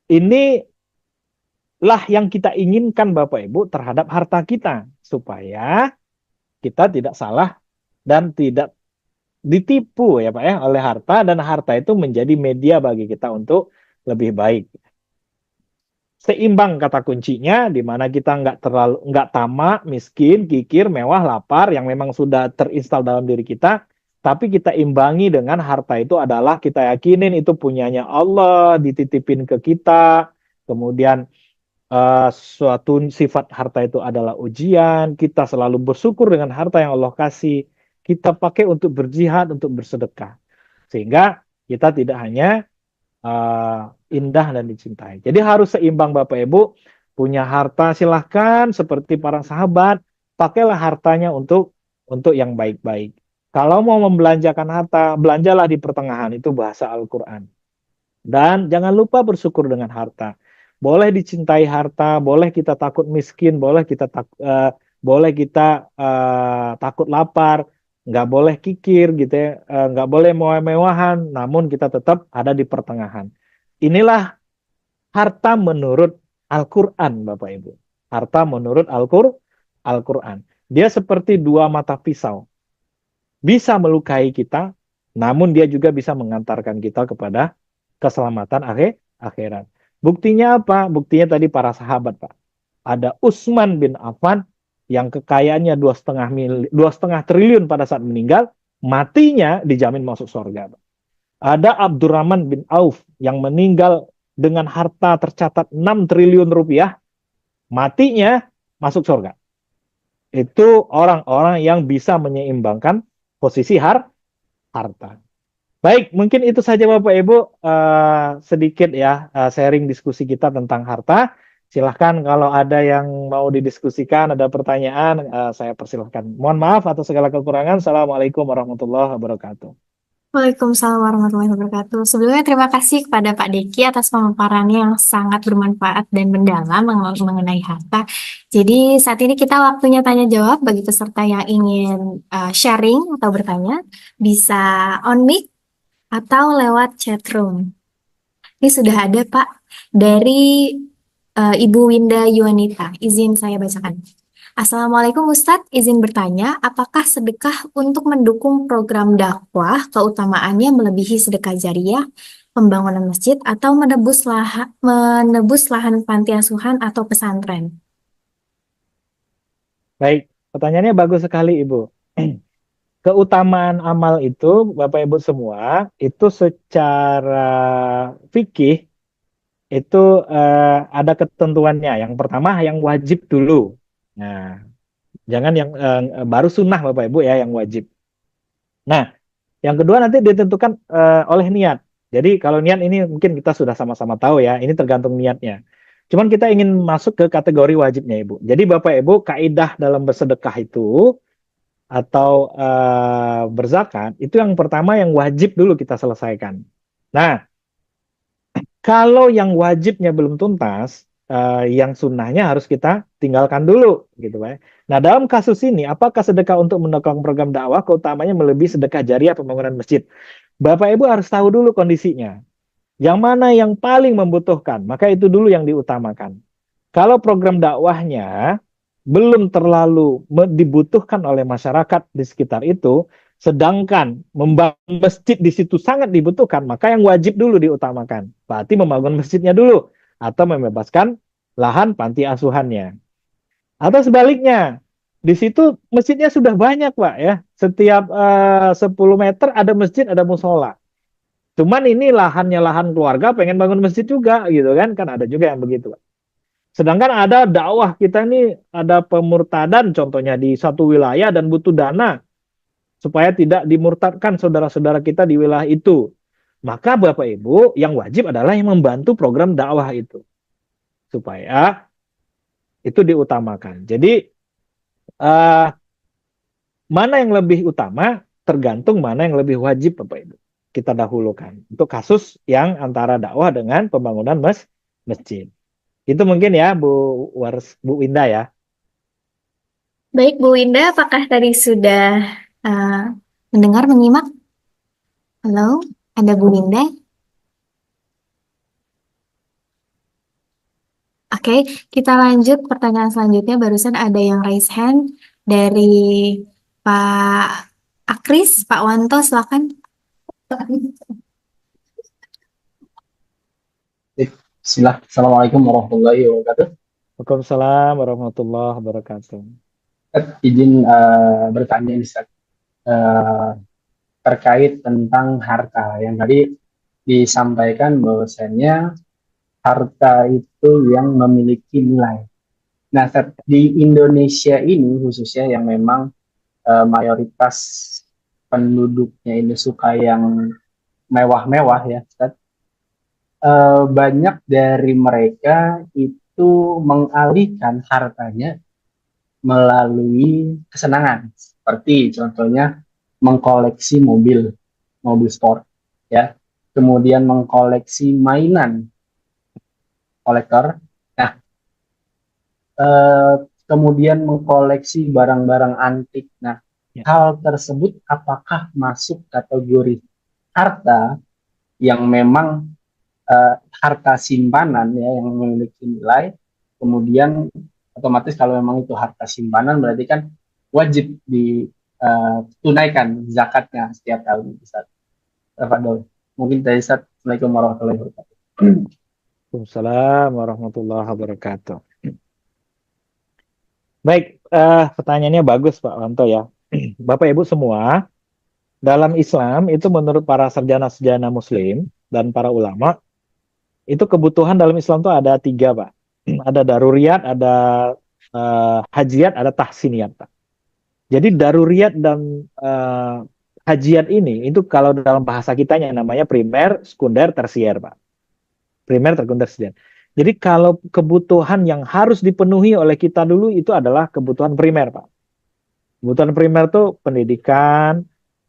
inilah yang kita inginkan, Bapak Ibu, terhadap harta kita supaya kita tidak salah dan tidak ditipu ya Pak ya oleh harta, dan harta itu menjadi media bagi kita untuk lebih baik. Seimbang kata kuncinya, di mana kita nggak tamak, miskin, kikir, mewah, lapar yang memang sudah terinstal dalam diri kita, tapi kita imbangi dengan harta itu adalah kita yakinin itu punyanya Allah, dititipin ke kita, kemudian suatu sifat harta itu adalah ujian, kita selalu bersyukur dengan harta yang Allah kasih, kita pakai untuk berjihad, untuk bersedekah. Sehingga kita tidak hanya indah dan dicintai. Jadi harus seimbang Bapak Ibu, punya harta silahkan seperti para sahabat, pakailah hartanya untuk yang baik-baik. Kalau mau membelanjakan harta, belanjalah di pertengahan, itu bahasa Al-Quran. Dan jangan lupa bersyukur dengan harta. Boleh dicintai harta, boleh kita takut miskin, boleh kita takut lapar, nggak boleh kikir gitu ya, nggak boleh mewah-mewahan, namun kita tetap ada di pertengahan. Inilah harta menurut Al-Quran, Bapak Ibu. Harta menurut Al-Quran. Dia seperti dua mata pisau. Bisa melukai kita, namun dia juga bisa mengantarkan kita kepada keselamatan akhirat. Buktinya apa? Buktinya tadi para sahabat, Pak. Ada Utsman bin Affan yang kekayaannya 2,5 triliun pada saat meninggal, matinya dijamin masuk surga, Pak. Ada Abdurrahman bin Auf yang meninggal dengan harta tercatat 6 triliun rupiah, matinya masuk surga. Itu orang-orang yang bisa menyeimbangkan posisi harta. Baik, mungkin itu saja Bapak Ibu, sedikit ya sharing diskusi kita tentang harta. Silahkan kalau ada yang mau didiskusikan, ada pertanyaan, saya persilahkan. Mohon maaf atas segala kekurangan. Assalamualaikum warahmatullahi wabarakatuh. Waalaikumsalam warahmatullahi wabarakatuh. Sebelumnya terima kasih kepada Pak Deki atas pemaparannya yang sangat bermanfaat dan mendalam mengenai harta. Jadi saat ini kita waktunya tanya jawab bagi peserta yang ingin sharing atau bertanya, bisa on mic atau lewat chat room. Ini sudah ada Pak dari Ibu Winda Yuwanita. Izin saya bacakan. Assalamualaikum Ustadz, izin bertanya, apakah sedekah untuk mendukung program dakwah keutamaannya melebihi sedekah jariah, pembangunan masjid, atau menebus lahan panti asuhan atau pesantren? Baik, pertanyaannya bagus sekali Ibu. Keutamaan amal itu, Bapak Ibu semua, itu secara fikih itu ada ketentuannya. Yang pertama yang wajib dulu. Nah, jangan yang baru sunnah Bapak Ibu ya yang wajib. Nah, yang kedua nanti ditentukan oleh niat. Jadi kalau niat ini mungkin kita sudah sama-sama tahu ya, ini tergantung niatnya. Cuman kita ingin masuk ke kategori wajibnya Ibu. Jadi Bapak Ibu, kaidah dalam bersedekah itu atau berzakat, itu yang pertama yang wajib dulu kita selesaikan. Nah, kalau yang wajibnya belum tuntas, yang sunnahnya harus kita tinggalkan dulu, gitu Pak. Nah, dalam kasus ini, apakah sedekah untuk mendukung program dakwah keutamanya melebihi sedekah jariah pembangunan masjid? Bapak Ibu harus tahu dulu kondisinya. Yang mana yang paling membutuhkan, maka itu dulu yang diutamakan. Kalau program dakwahnya belum terlalu dibutuhkan oleh masyarakat di sekitar itu, sedangkan membangun masjid di situ sangat dibutuhkan, maka yang wajib dulu diutamakan. Berarti membangun masjidnya dulu atau membebaskan lahan panti asuhannya. Atau sebaliknya, di situ masjidnya sudah banyak, Pak ya. Setiap 10 meter ada masjid, ada musola. Cuman ini lahannya lahan keluarga pengen bangun masjid juga gitu kan, kan ada juga yang begitu, Pak. Sedangkan ada dakwah kita ini ada pemurtadan contohnya di satu wilayah dan butuh dana supaya tidak dimurtadkan saudara-saudara kita di wilayah itu. Maka Bapak Ibu yang wajib adalah yang membantu program dakwah itu supaya itu diutamakan. Jadi eh, mana yang lebih utama tergantung mana yang lebih wajib Bapak Ibu. Kita dahulukan untuk kasus yang antara dakwah dengan pembangunan masjid. Itu mungkin ya Bu Winda ya. Baik Bu Winda, apakah tadi sudah uh, mendengar, menyimak? Halo, ada Bu Winda? Oke, kita lanjut pertanyaan selanjutnya. Barusan ada yang raise hand dari Pak Akris, Pak Wanto, silakan. Bismillah. Assalamualaikum warahmatullahi wabarakatuh. Waalaikumsalam warahmatullahi wabarakatuh. Izin bertanya nih, Ustaz. Eh, terkait tentang harta yang tadi disampaikan bahwasannya harta itu yang memiliki nilai. Nah, Ustaz, di Indonesia ini khususnya yang memang mayoritas penduduknya ini suka yang mewah-mewah ya, Ustaz. Banyak dari mereka itu mengalihkan hartanya melalui kesenangan seperti contohnya mengkoleksi mobil mobil sport ya, kemudian mengkoleksi mainan kolektor. Nah, eh, kemudian mengkoleksi barang-barang antik. Nah, Ya. hal tersebut apakah masuk kategori harta yang memang harta simpanan ya yang memiliki nilai, kemudian otomatis kalau memang itu harta simpanan berarti kan wajib ditunaikan zakatnya setiap tahun. Ustaz. Tafadhol. Mungkin dari Ustaz. Assalamualaikum warahmatullahi wabarakatuh. Waalaikumsalam warahmatullahi wabarakatuh. Baik, pertanyaannya bagus Pak Wanto ya. Bapak Ibu semua, dalam Islam itu menurut para sarjana-sarjana Muslim dan para ulama, itu kebutuhan dalam Islam itu ada tiga Pak. Ada daruriyat, ada hajiat, ada tahsiniyat Pak. Jadi daruriyat dan hajiat ini, itu kalau dalam bahasa kitanya namanya primer, sekunder, tersier Pak. Primer, sekunder, tersier. Jadi kalau kebutuhan yang harus dipenuhi oleh kita dulu itu adalah kebutuhan primer, Pak. Kebutuhan primer itu pendidikan,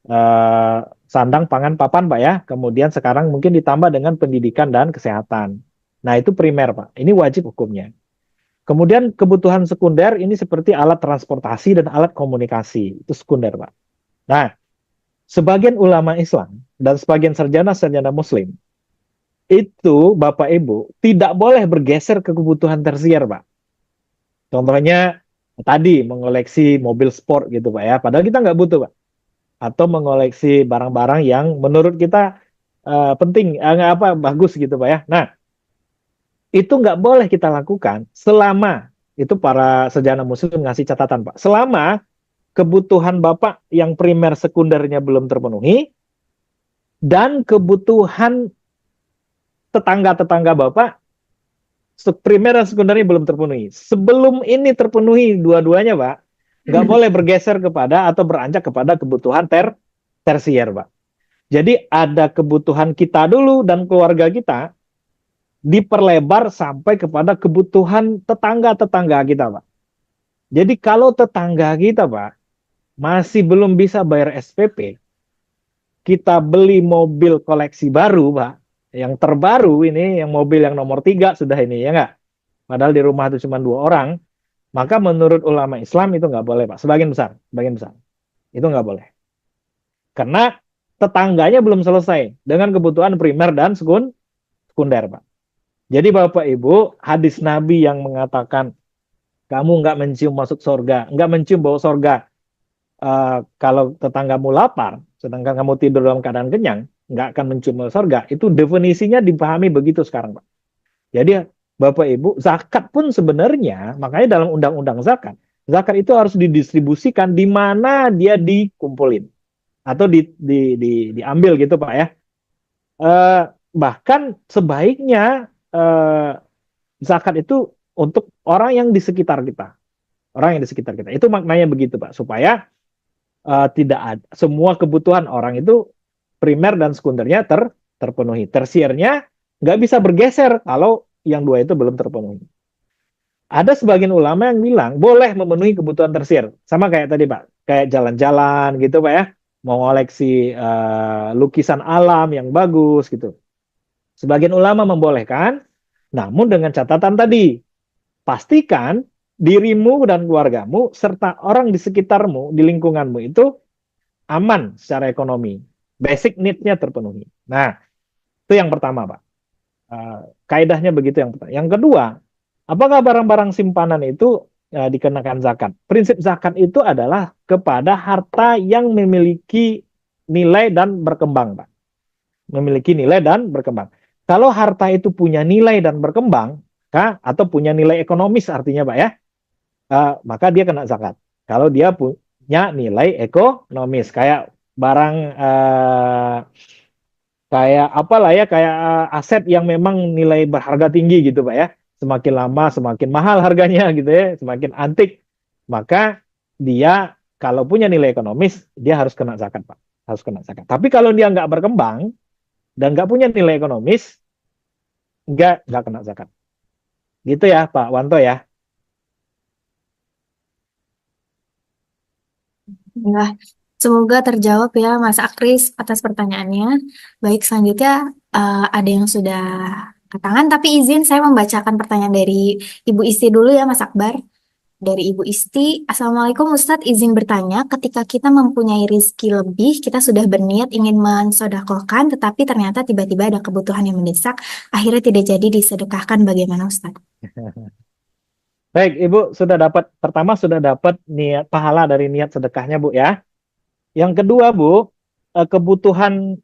eh, sandang, pangan, papan, Pak ya. Kemudian sekarang mungkin ditambah dengan pendidikan dan kesehatan. Nah, itu primer, Pak. Ini wajib hukumnya. Kemudian kebutuhan sekunder ini seperti alat transportasi dan alat komunikasi. Itu sekunder, Pak. Nah, sebagian ulama Islam dan sebagian sarjana-sarjana Muslim itu Bapak Ibu tidak boleh bergeser ke kebutuhan tersier, Pak. Contohnya tadi mengoleksi mobil sport gitu, Pak ya. Padahal kita nggak butuh, Pak. Atau mengoleksi barang-barang yang menurut kita penting, nggak apa bagus gitu, Pak ya. Nah, itu nggak boleh kita lakukan selama itu para sarjana Muslim ngasih catatan, Pak. Selama kebutuhan Bapak yang primer sekundernya belum terpenuhi dan kebutuhan tetangga-tetangga Bapak primer dan sekundernya belum terpenuhi. Sebelum ini terpenuhi dua-duanya, Pak, nggak boleh bergeser kepada atau beranjak kepada kebutuhan tersier, Pak. Jadi ada kebutuhan kita dulu dan keluarga kita diperlebar sampai kepada kebutuhan tetangga-tetangga kita, Pak. Jadi kalau tetangga kita, Pak, masih belum bisa bayar SPP, kita beli mobil koleksi baru, Pak, yang terbaru ini, yang mobil yang nomor 3 sudah ini, ya nggak? Padahal di rumah itu cuma 2 orang, maka menurut ulama Islam itu nggak boleh, Pak. Sebagian besar. Itu nggak boleh. Karena tetangganya belum selesai dengan kebutuhan primer dan sekunder, Pak. Jadi Bapak Ibu, hadis Nabi yang mengatakan, kamu nggak mencium masuk surga, nggak mencium bau surga, kalau tetanggamu lapar, sedangkan kamu tidur dalam keadaan kenyang, nggak akan mencium bau surga. Itu definisinya dipahami begitu sekarang, Pak. Jadi Bapak Ibu, zakat pun sebenarnya, makanya dalam undang-undang zakat, zakat itu harus didistribusikan di mana dia dikumpulin atau diambil gitu, Pak ya. Bahkan sebaiknya zakat itu untuk orang yang di sekitar kita, orang yang di sekitar kita. Itu maknanya begitu, Pak, supaya tidak ada semua kebutuhan orang itu primer dan sekundernya terpenuhi. Tersiernya nggak bisa bergeser kalau yang dua itu belum terpenuhi. Ada sebagian ulama yang bilang boleh memenuhi kebutuhan tersier, sama kayak tadi, Pak, kayak jalan-jalan gitu, Pak ya, mau ngoleksi lukisan alam yang bagus gitu. Sebagian ulama membolehkan, namun dengan catatan tadi, pastikan dirimu dan keluargamu serta orang di sekitarmu, di lingkunganmu itu aman secara ekonomi. Basic need-nya terpenuhi. Nah, itu yang pertama, Pak. Kaidahnya begitu yang pertama. Yang kedua, apakah barang-barang simpanan itu dikenakan zakat? Prinsip zakat itu adalah kepada harta yang memiliki nilai dan berkembang, Pak. Memiliki nilai dan berkembang. Kalau harta itu punya nilai dan berkembang, atau punya nilai ekonomis artinya, Pak ya, maka dia kena zakat. Kalau dia punya nilai ekonomis, kayak barang kayak apalah ya, kayak aset yang memang nilai berharga tinggi gitu, Pak ya. Semakin lama semakin mahal harganya gitu ya, semakin antik. Maka dia kalau punya nilai ekonomis, dia harus kena zakat, Pak. Harus kena zakat. Tapi kalau dia nggak berkembang dan nggak punya nilai ekonomis, nggak kena zakat. Gitu ya, Pak Wanto ya. Ya, semoga terjawab ya Mas Akris atas pertanyaannya. Baik, selanjutnya ada yang sudah angkat tangan, tapi izin saya membacakan pertanyaan dari Ibu Isti dulu ya Mas Akbar. Dari Ibu Isti, Assalamualaikum Ustadz, izin bertanya, ketika kita mempunyai rezeki lebih, kita sudah berniat ingin mensodakohkan, tetapi ternyata tiba-tiba ada kebutuhan yang mendesak, akhirnya tidak jadi disedekahkan, bagaimana Ustadz? Baik, Ibu sudah dapat niat pahala dari niat sedekahnya, Bu ya. Yang kedua, Bu, kebutuhan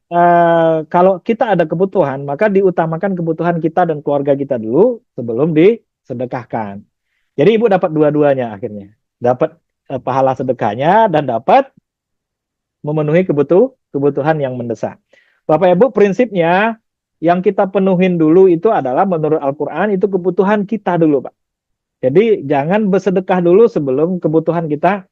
kalau kita ada kebutuhan, maka diutamakan kebutuhan kita dan keluarga kita dulu sebelum disedekahkan. Jadi Ibu dapat dua-duanya akhirnya. Dapat pahala sedekahnya dan dapat memenuhi kebutuhan yang mendesak. Bapak Ibu, prinsipnya yang kita penuhin dulu itu adalah menurut Al-Qur'an itu kebutuhan kita dulu, Pak. Jadi jangan bersedekah dulu sebelum kebutuhan kita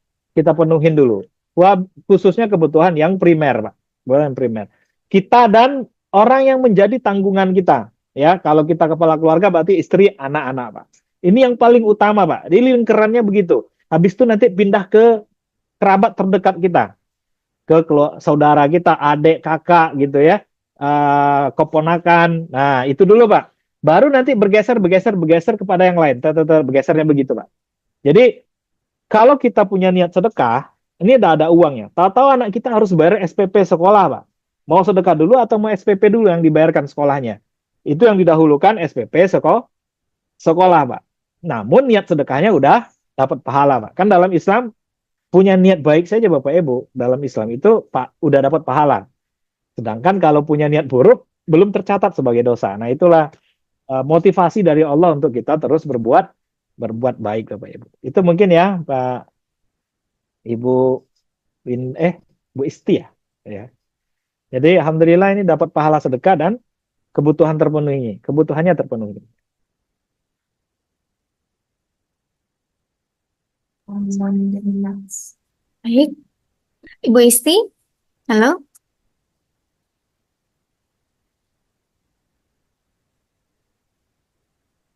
penuhin dulu. Wah, khususnya kebutuhan yang primer, Pak. Kebutuhan primer. Kita dan orang yang menjadi tanggungan kita. Ya, kalau kita kepala keluarga berarti istri, anak-anak, Pak. Ini yang paling utama, Pak. Di lingkarannya begitu. Habis itu nanti pindah ke kerabat terdekat kita. ke saudara kita, adik, kakak gitu ya, keponakan. Nah, itu dulu Pak. Baru nanti bergeser kepada yang lain. Bergesernya begitu Pak. Jadi kalau kita punya niat sedekah, ini ada uangnya. Tahu-tahu anak kita harus bayar SPP sekolah Pak. Mau sedekah dulu atau mau SPP dulu yang dibayarkan sekolahnya? Itu yang didahulukan SPP sekolah Pak. Namun niat sedekahnya udah dapat pahala Pak. Kan dalam Islam punya niat baik saja Bapak Ibu, dalam Islam itu Pak udah dapat pahala. Sedangkan kalau punya niat buruk belum tercatat sebagai dosa. Nah, itulah motivasi dari Allah untuk kita terus berbuat baik Bapak Ibu. Itu mungkin ya Pak Ibu Bu Isti ya. Ya. Jadi alhamdulillah ini dapat pahala sedekah dan kebutuhannya terpenuhi. Baik, Ibu Isti, halo.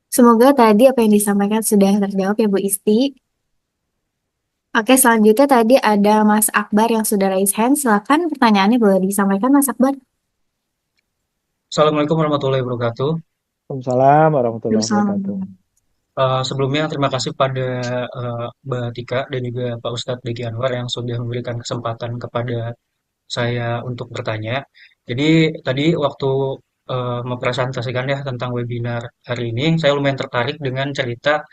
Semoga tadi apa yang disampaikan sudah terjawab ya Bu Isti. Oke, selanjutnya tadi ada Mas Akbar yang sudah raise hand. Silakan pertanyaannya boleh disampaikan Mas Akbar. Assalamualaikum warahmatullahi wabarakatuh. Waalaikumsalam warahmatullahi Waalaikumsalam. wabarakatuh. Sebelumnya terima kasih pada Mbak Tika dan juga Pak Ustadz Diki Anwar yang sudah memberikan kesempatan kepada saya untuk bertanya. Jadi tadi waktu mempresentasikan ya tentang webinar hari ini, saya lumayan tertarik dengan cerita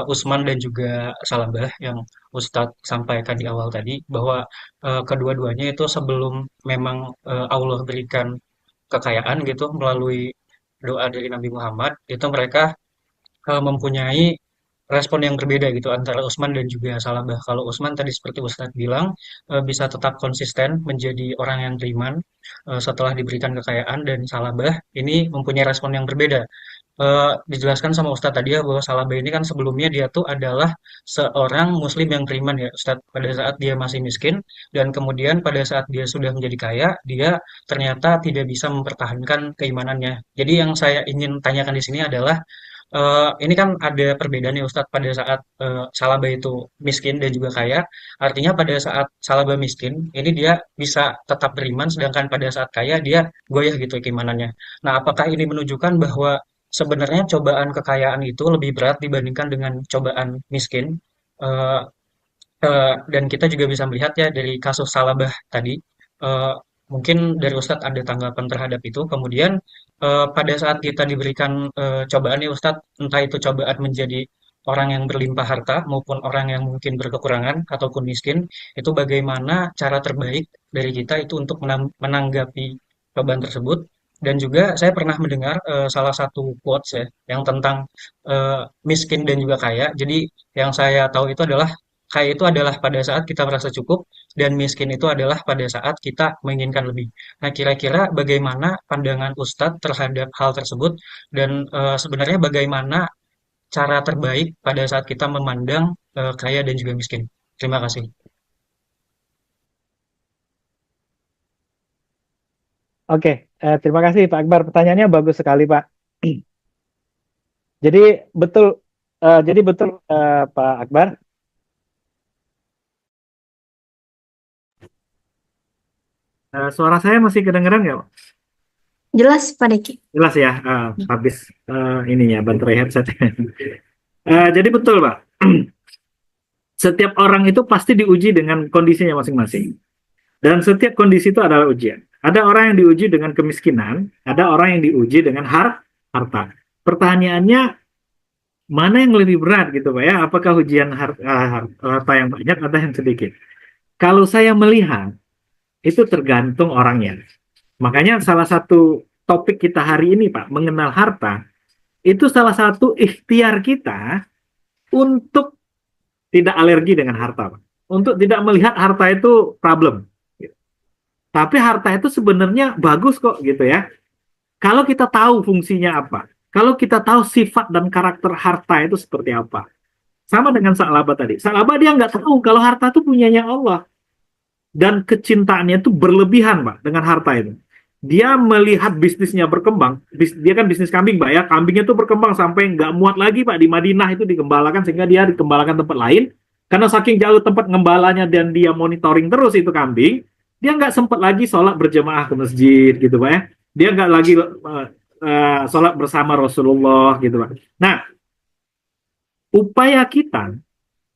Usman dan juga Salabah yang Ustadz sampaikan di awal tadi, bahwa kedua-duanya itu sebelum memang Allah berikan kekayaan gitu melalui doa dari Nabi Muhammad, itu mereka mempunyai respon yang berbeda gitu antara Usman dan juga Salabah. Kalau Usman tadi seperti Ustadz bilang, bisa tetap konsisten menjadi orang yang beriman setelah diberikan kekayaan, dan Salabah ini mempunyai respon yang berbeda. Dijelaskan sama Ustadz tadi ya bahwa Salabah ini kan sebelumnya dia tuh adalah seorang Muslim yang beriman ya Ustadz, pada saat dia masih miskin, dan kemudian pada saat dia sudah menjadi kaya, dia ternyata tidak bisa mempertahankan keimanannya. Jadi yang saya ingin tanyakan di sini adalah, ini kan ada perbedaan ya Ustadz pada saat Salaba itu miskin dan juga kaya. Artinya pada saat Salaba miskin, ini dia bisa tetap beriman, sedangkan pada saat kaya dia goyah gitu keimanannya. Nah, apakah ini menunjukkan bahwa sebenarnya cobaan kekayaan itu lebih berat dibandingkan dengan cobaan miskin? Eh, dan kita juga bisa melihat ya dari kasus Salabah tadi, eh, mungkin dari Ustadz ada tanggapan terhadap itu. Kemudian pada saat kita diberikan cobaan ya Ustadz, entah itu cobaan menjadi orang yang berlimpah harta maupun orang yang mungkin berkekurangan ataupun miskin, itu bagaimana cara terbaik dari kita itu untuk menanggapi cobaan tersebut. Dan juga saya pernah mendengar salah satu quotes ya yang tentang miskin dan juga kaya. Jadi yang saya tahu itu adalah kaya itu adalah pada saat kita merasa cukup, dan miskin itu adalah pada saat kita menginginkan lebih. Nah, kira-kira bagaimana pandangan Ustadz terhadap hal tersebut, dan sebenarnya bagaimana cara terbaik pada saat kita memandang kaya dan juga miskin? Terima kasih. Oke, terima kasih Pak Akbar. Pertanyaannya bagus sekali Pak. Jadi betul, Pak Akbar. Suara saya masih kedengeran nggak Pak? Jelas Pak Deki. Jelas ya, habis ininya baterai headset. Jadi betul Pak. Setiap orang itu pasti diuji dengan kondisinya masing-masing. Dan setiap kondisi itu adalah ujian. Ada orang yang diuji dengan kemiskinan, ada orang yang diuji dengan harta. Pertanyaannya, mana yang lebih berat gitu Pak ya? Apakah ujian harta yang banyak atau yang sedikit? Kalau saya melihat, itu tergantung orangnya. Makanya salah satu topik kita hari ini Pak, mengenal harta, itu salah satu ikhtiar kita untuk tidak alergi dengan harta Pak. Untuk tidak melihat harta itu problem. Tapi harta itu sebenarnya bagus kok gitu ya. Kalau kita tahu fungsinya apa, kalau kita tahu sifat dan karakter harta itu seperti apa. Sama dengan Sa'labah tadi. Sa'labah dia nggak tahu kalau harta itu punyanya Allah. Dan kecintaannya itu berlebihan Pak dengan harta itu. Dia melihat bisnisnya berkembang. Dia kan bisnis kambing Pak ya. Kambingnya itu berkembang sampai nggak muat lagi Pak. Di Madinah itu digembalakan sehingga dia dikembalakan tempat lain. Karena saking jauh tempat ngembalanya dan dia monitoring terus itu kambing, dia nggak sempat lagi sholat berjamaah ke masjid gitu Pak ya. Dia nggak lagi sholat bersama Rasulullah gitu Pak. Nah, upaya kita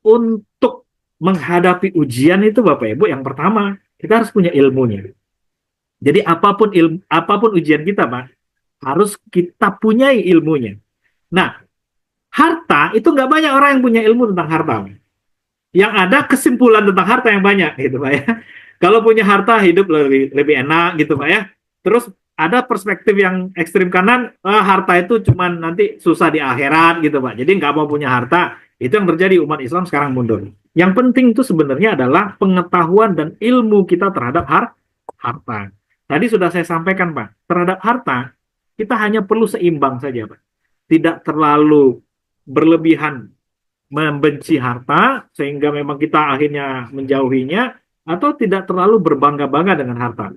untuk menghadapi ujian itu Bapak Ibu, yang pertama kita harus punya ilmunya. Jadi apapun ujian kita Pak, harus kita punyai ilmunya. Nah, harta itu nggak banyak orang yang punya ilmu tentang harta. Yang ada kesimpulan tentang harta yang banyak gitu Pak ya. Kalau punya harta hidup lebih enak gitu Pak ya. Terus ada perspektif yang ekstrim kanan, harta itu cuman nanti susah di akhirat gitu Pak. Jadi nggak mau punya harta. Itu yang terjadi, umat Islam sekarang mundur. Yang penting itu sebenarnya adalah pengetahuan dan ilmu kita terhadap harta. Tadi sudah saya sampaikan Pak, terhadap harta kita hanya perlu seimbang saja Pak. Tidak terlalu berlebihan membenci harta sehingga memang kita akhirnya menjauhinya, atau tidak terlalu berbangga-bangga dengan harta.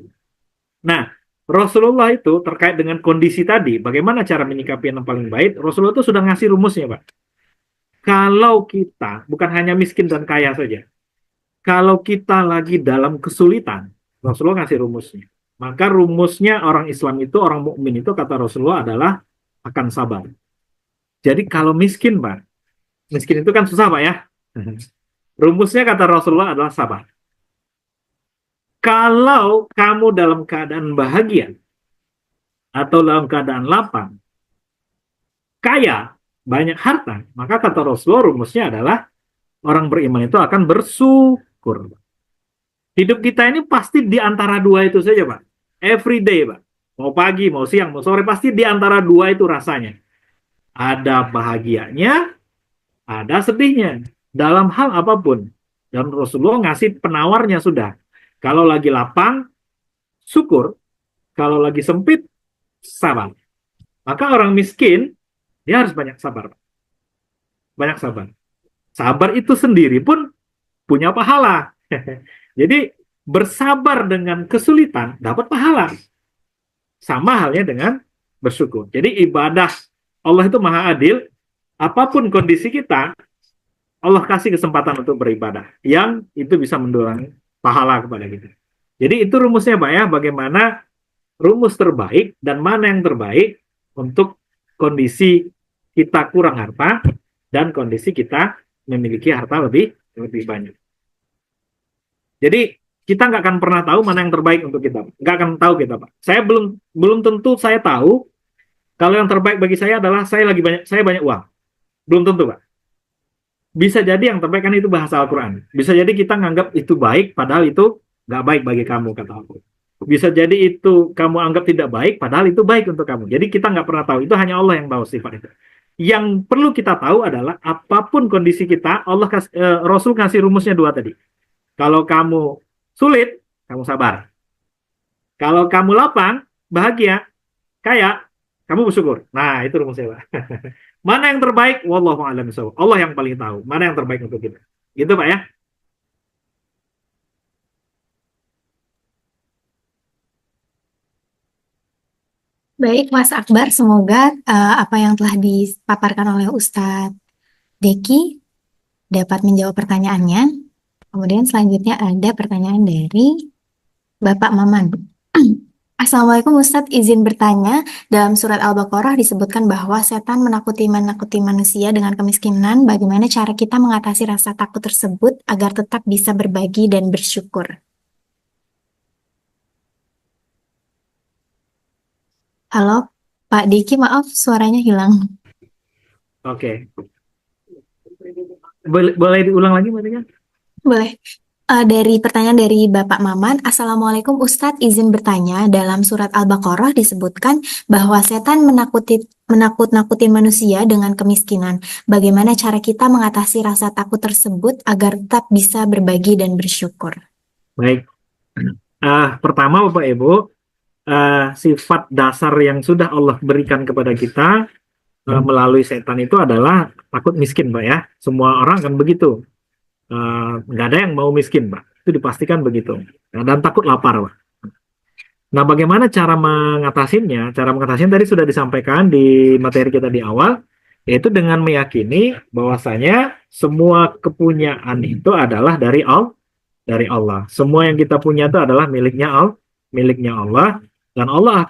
Nah, Rasulullah itu terkait dengan kondisi tadi, bagaimana cara menyikapi yang paling baik, Rasulullah itu sudah ngasih rumusnya Pak. Kalau kita bukan hanya miskin dan kaya saja, kalau kita lagi dalam kesulitan, Rasulullah ngasih rumusnya. Maka rumusnya orang Islam itu, orang mukmin itu kata Rasulullah adalah akan sabar. Jadi kalau miskin Pak, miskin itu kan susah Pak ya. Rumusnya kata Rasulullah adalah sabar. Kalau kamu dalam keadaan bahagia atau dalam keadaan lapang, kaya, banyak harta, maka kata Rasulullah rumusnya adalah orang beriman itu akan bersyukur. Hidup kita ini pasti di antara dua itu saja Pak. Every day Pak. Mau pagi, mau siang, mau sore, pasti di antara dua itu rasanya. Ada bahagianya, ada sedihnya. Dalam hal apapun. Dan Rasulullah ngasih penawarnya sudah. Kalau lagi lapang, syukur. Kalau lagi sempit, sabar. Maka orang miskin, dia harus banyak sabar. Banyak sabar. Sabar itu sendiri pun punya pahala. Jadi, bersabar dengan kesulitan, dapat pahala. Sama halnya dengan bersyukur. Jadi, ibadah Allah itu maha adil. Apapun kondisi kita, Allah kasih kesempatan untuk beribadah. Yang itu bisa mendulangi pahala kepada kita. Jadi itu rumusnya Pak ya, bagaimana rumus terbaik dan mana yang terbaik untuk kondisi kita kurang harta dan kondisi kita memiliki harta lebih banyak. Jadi kita nggak akan pernah tahu mana yang terbaik untuk kita. Nggak akan tahu kita Pak. Saya belum tentu saya tahu kalau yang terbaik bagi saya adalah saya banyak uang. Belum tentu Pak. Bisa jadi yang terbaik kan itu bahasa Al-Quran. Bisa jadi kita nganggap itu baik, padahal itu nggak baik bagi kamu, kata aku. Bisa jadi itu kamu anggap tidak baik, padahal itu baik untuk kamu. Jadi kita nggak pernah tahu. Itu hanya Allah yang tahu sifat itu. Yang perlu kita tahu adalah apapun kondisi kita, Rasul kasih rumusnya dua tadi. Kalau kamu sulit, kamu sabar. Kalau kamu lapang, bahagia, kaya, kamu bersyukur. Nah, itu rumusnya Pak. Mana yang terbaik? Wallahu a'lam bishawab. Allah yang paling tahu mana yang terbaik untuk kita. Gitu Pak ya. Baik, Mas Akbar, semoga apa yang telah dipaparkan oleh Ustadz Deki dapat menjawab pertanyaannya. Kemudian selanjutnya ada pertanyaan dari Bapak Maman. Assalamualaikum Ustadz, izin bertanya, dalam surat Al-Baqarah disebutkan bahwa setan menakuti manusia dengan kemiskinan. Bagaimana cara kita mengatasi rasa takut tersebut agar tetap bisa berbagi dan bersyukur? Halo, Pak Diki, maaf suaranya hilang. Oke. Boleh diulang lagi Mbak Tika? Boleh. Dari pertanyaan dari Bapak Maman, Assalamualaikum Ustadz, izin bertanya, dalam surat Al-Baqarah disebutkan bahwa setan menakut-nakuti manusia dengan kemiskinan. Bagaimana cara kita mengatasi rasa takut tersebut agar tetap bisa berbagi dan bersyukur? Baik. Pertama Bapak Ibu, sifat dasar yang sudah Allah berikan kepada kita melalui setan itu adalah takut miskin Pak ya. Semua orang kan begitu. Nggak ada yang mau miskin Pak, itu dipastikan begitu. Dan takut lapar Pak. Nah bagaimana cara mengatasinya? Cara mengatasinya tadi sudah disampaikan di materi kita di awal, yaitu dengan meyakini bahwasanya semua kepunyaan itu adalah dari dari Allah. Semua yang kita punya itu adalah miliknya Allah, dan Allah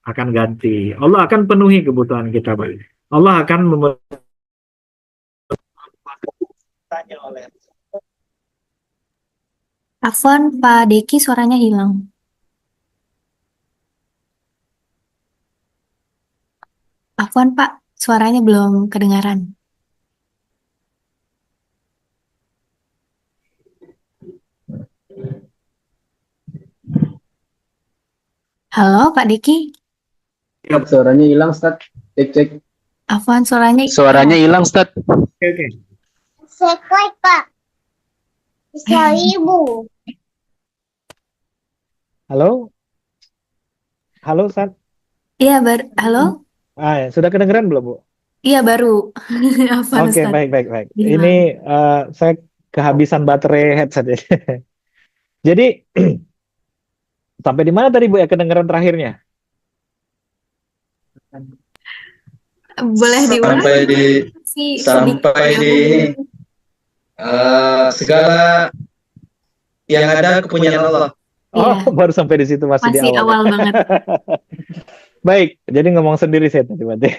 akan ganti. Allah akan penuhi kebutuhan kita, Pak. Allah akan tanya oleh. Afwan, Pak Deki suaranya hilang. Afwan, Pak, suaranya belum kedengaran. Halo, Pak Deki. Ya, suaranya hilang, Ustaz. Cek, cek. Afwan, suaranya Suaranya hilang, Ustaz. Oke. Sekolah Pak, 1.000. Halo, halo, San. Iya, halo? Ya, sudah kedengeran belum, Bu? Iya, baru. Afwan, Oke, Ustaz. baik. Hilang. Ini saya kehabisan baterai headset ya. Jadi sampai di mana tadi, Bu, ya kedengeran terakhirnya? Boleh diulang? Sampai di segala yang ada kepunyaan Allah. Oh, Iya, baru sampai di situ, masih di masih awal. awal banget. Baik, jadi ngomong sendiri saya tadi, berarti.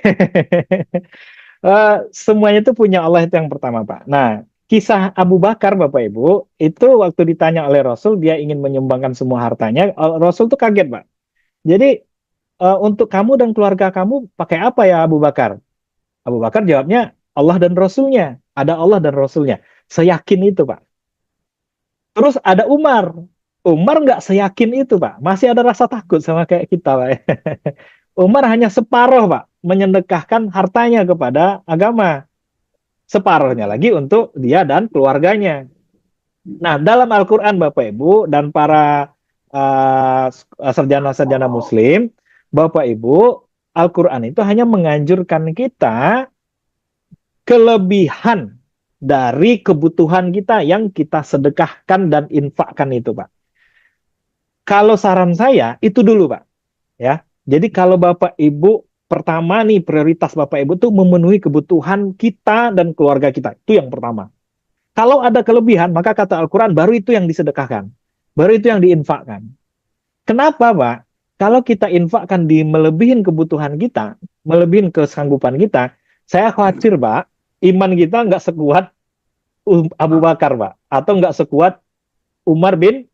Semuanya itu punya Allah, itu yang pertama, Pak. Nah, kisah Abu Bakar, Bapak Ibu, itu waktu ditanya oleh Rasul, dia ingin menyumbangkan semua hartanya, Rasul tuh kaget, Pak. Jadi, untuk kamu dan keluarga kamu pakai apa ya, Abu Bakar? Abu Bakar jawabnya, Allah dan Rasulnya. Ada Allah dan Rasulnya. Seyakin itu, Pak. Terus ada Umar. Umar nggak seyakin itu, Pak. Masih ada rasa takut sama kayak kita, Pak. Umar hanya separuh, Pak, menyedekahkan hartanya kepada agama. Separuhnya lagi untuk dia dan keluarganya. Nah, dalam Al-Quran, Bapak Ibu, dan para sarjana-sarjana Muslim, Bapak Ibu, Al-Quran itu hanya menganjurkan kita kelebihan dari kebutuhan kita yang kita sedekahkan dan infakkan itu, Pak. Kalau saran saya, itu dulu, Pak. Ya, jadi kalau Bapak Ibu, pertama nih prioritas Bapak Ibu tuh memenuhi kebutuhan kita dan keluarga kita. Itu yang pertama. Kalau ada kelebihan, maka kata Al-Quran, baru itu yang disedekahkan. Baru itu yang diinfakkan. Kenapa, Pak? Kalau kita infakkan di melebihin kebutuhan kita, melebihin kesanggupan kita, saya khawatir, Pak, iman kita nggak sekuat Abu Bakar, Pak. Atau nggak sekuat Umar bin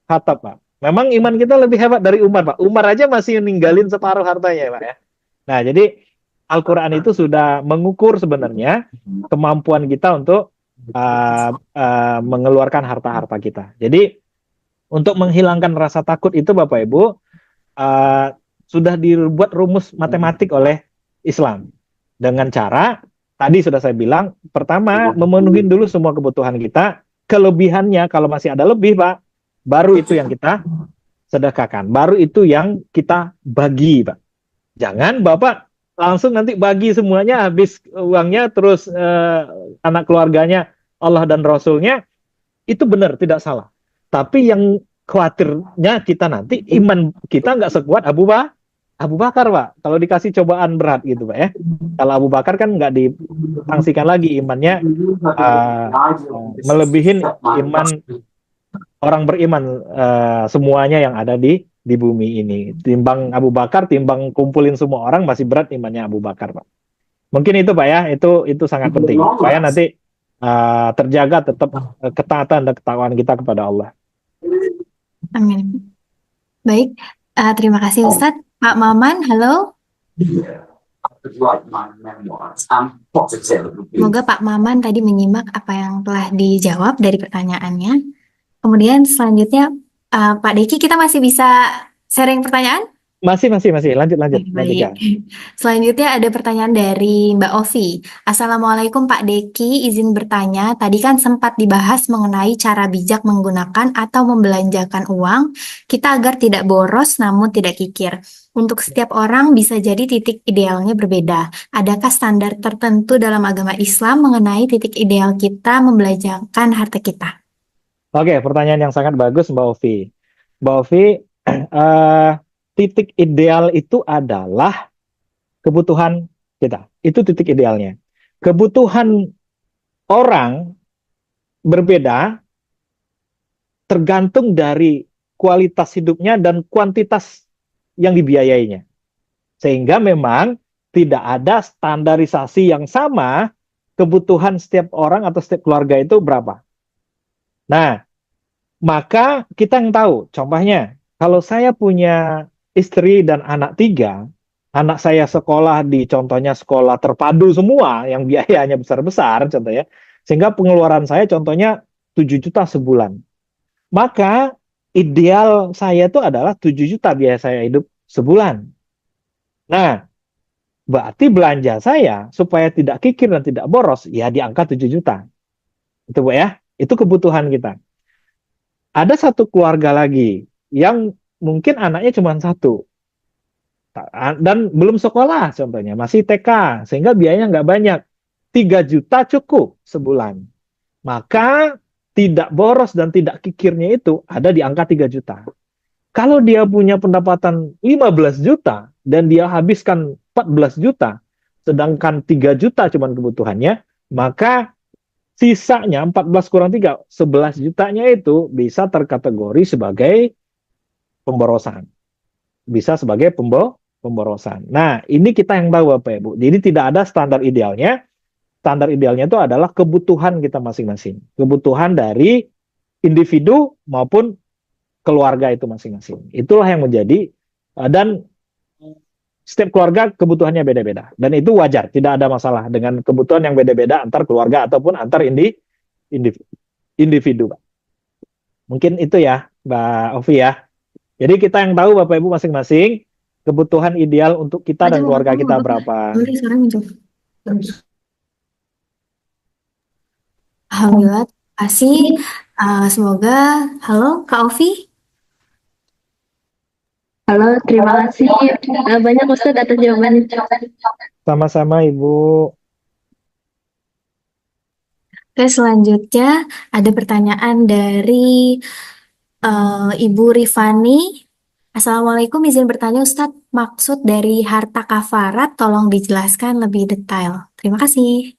Khattab, Pak. Memang iman kita lebih hebat dari Umar, Pak. Umar aja masih ninggalin separuh hartanya, Pak, ya. Nah, jadi Al-Quran itu sudah mengukur sebenarnya kemampuan kita untuk mengeluarkan harta-harta kita. Jadi untuk menghilangkan rasa takut itu, Bapak Ibu, sudah dibuat rumus matematik oleh Islam dengan cara tadi sudah saya bilang, pertama memenuhi dulu semua kebutuhan kita, kelebihannya kalau masih ada lebih, Pak, baru itu yang kita sedekahkan, baru itu yang kita bagi, Pak. Jangan Bapak langsung nanti bagi semuanya, habis uangnya, terus anak keluarganya, Allah dan Rasulnya, itu benar, tidak salah. Tapi yang khawatirnya kita nanti, iman kita nggak sekuat Abu Bakar, Pak. Kalau dikasih cobaan berat gitu, Pak, ya. Kalau Abu Bakar kan nggak disangsikan lagi imannya, melebihin iman orang beriman semuanya yang ada di bumi ini. Timbang Abu Bakar, timbang kumpulin semua orang, masih berat imannya Abu Bakar, Pak. Mungkin itu, Pak, ya, itu sangat penting supaya nanti terjaga tetap ketaatan dan ketakwaan kita kepada Allah. Amin. Baik, terima kasih Ustadz. Pak Maman, halo. Semoga Pak Maman tadi menyimak apa yang telah dijawab dari pertanyaannya. Kemudian selanjutnya, Pak Deki, kita masih bisa sharing pertanyaan? Masih. Lanjut. Baik. Selanjutnya ada pertanyaan dari Mbak Ovi. Assalamualaikum Pak Deki, izin bertanya. Tadi kan sempat dibahas mengenai cara bijak menggunakan atau membelanjakan uang kita agar tidak boros namun tidak kikir. Untuk setiap orang bisa jadi titik idealnya berbeda. Adakah standar tertentu dalam agama Islam mengenai titik ideal kita membelanjakan harta kita? Oke, pertanyaan yang sangat bagus, Mbak Ovi. Mbak Ovi, titik ideal itu adalah kebutuhan kita. Itu titik idealnya. Kebutuhan orang berbeda, tergantung dari kualitas hidupnya dan kuantitas yang dibiayainya. Sehingga memang tidak ada standarisasi yang sama kebutuhan setiap orang atau setiap keluarga itu berapa. Nah, maka kita yang tahu, contohnya, kalau saya punya istri dan anak 3, anak saya sekolah di contohnya sekolah terpadu semua, yang biayanya besar-besar contohnya, sehingga pengeluaran saya contohnya 7 juta sebulan. Maka ideal saya itu adalah 7 juta biaya saya hidup sebulan. Nah, berarti belanja saya supaya tidak kikir dan tidak boros, ya di angka 7 juta. Itu Bu ya, itu kebutuhan kita. Ada satu keluarga lagi yang mungkin anaknya cuma 1 dan belum sekolah contohnya, masih TK, sehingga biayanya nggak banyak. 3 juta cukup sebulan. Maka tidak boros dan tidak kikirnya itu ada di angka 3 juta. Kalau dia punya pendapatan 15 juta dan dia habiskan 14 juta, sedangkan 3 juta cuma kebutuhannya, maka sisanya 14 kurang 3, 11 jutanya itu bisa terkategori sebagai pemborosan. Bisa sebagai pemborosan. Nah, ini kita yang tahu Bapak Ibu. Jadi tidak ada standar idealnya. Standar idealnya itu adalah kebutuhan kita masing-masing. Kebutuhan dari individu maupun keluarga itu masing-masing. Itulah yang menjadi, dan setiap keluarga kebutuhannya beda-beda. Dan itu wajar, tidak ada masalah dengan kebutuhan yang beda-beda antar keluarga ataupun antar individu. Mungkin itu ya, Mbak Ovi ya. Jadi kita yang tahu Bapak Ibu masing-masing, kebutuhan ideal untuk kita dan keluarga kita berapa. Alhamdulillah, terima kasih. Semoga, halo Kak Ovi. Halo, terima kasih banyak Ustadz atas jawabannya. Sama-sama Ibu. Oke, selanjutnya ada pertanyaan dari Ibu Rifani. Assalamualaikum, izin bertanya Ustadz, maksud dari harta kafarat tolong dijelaskan lebih detail. Terima kasih.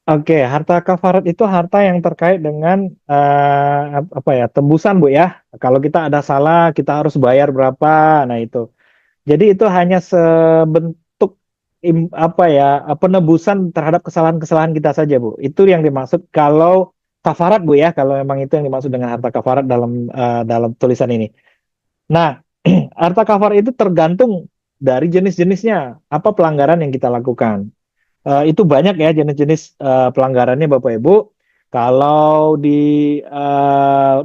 Oke, harta kafarat itu harta yang terkait dengan tembusan Bu ya. Kalau kita ada salah, kita harus bayar berapa. Nah itu. Jadi itu hanya sebentuk penebusan terhadap kesalahan-kesalahan kita saja Bu. Itu yang dimaksud kalau kafarat Bu ya. Kalau memang itu yang dimaksud dengan harta kafarat dalam tulisan ini. Nah, harta kafarat itu tergantung dari jenis-jenisnya. Apa pelanggaran yang kita lakukan. Itu banyak ya jenis-jenis pelanggarannya Bapak Ibu. Kalau di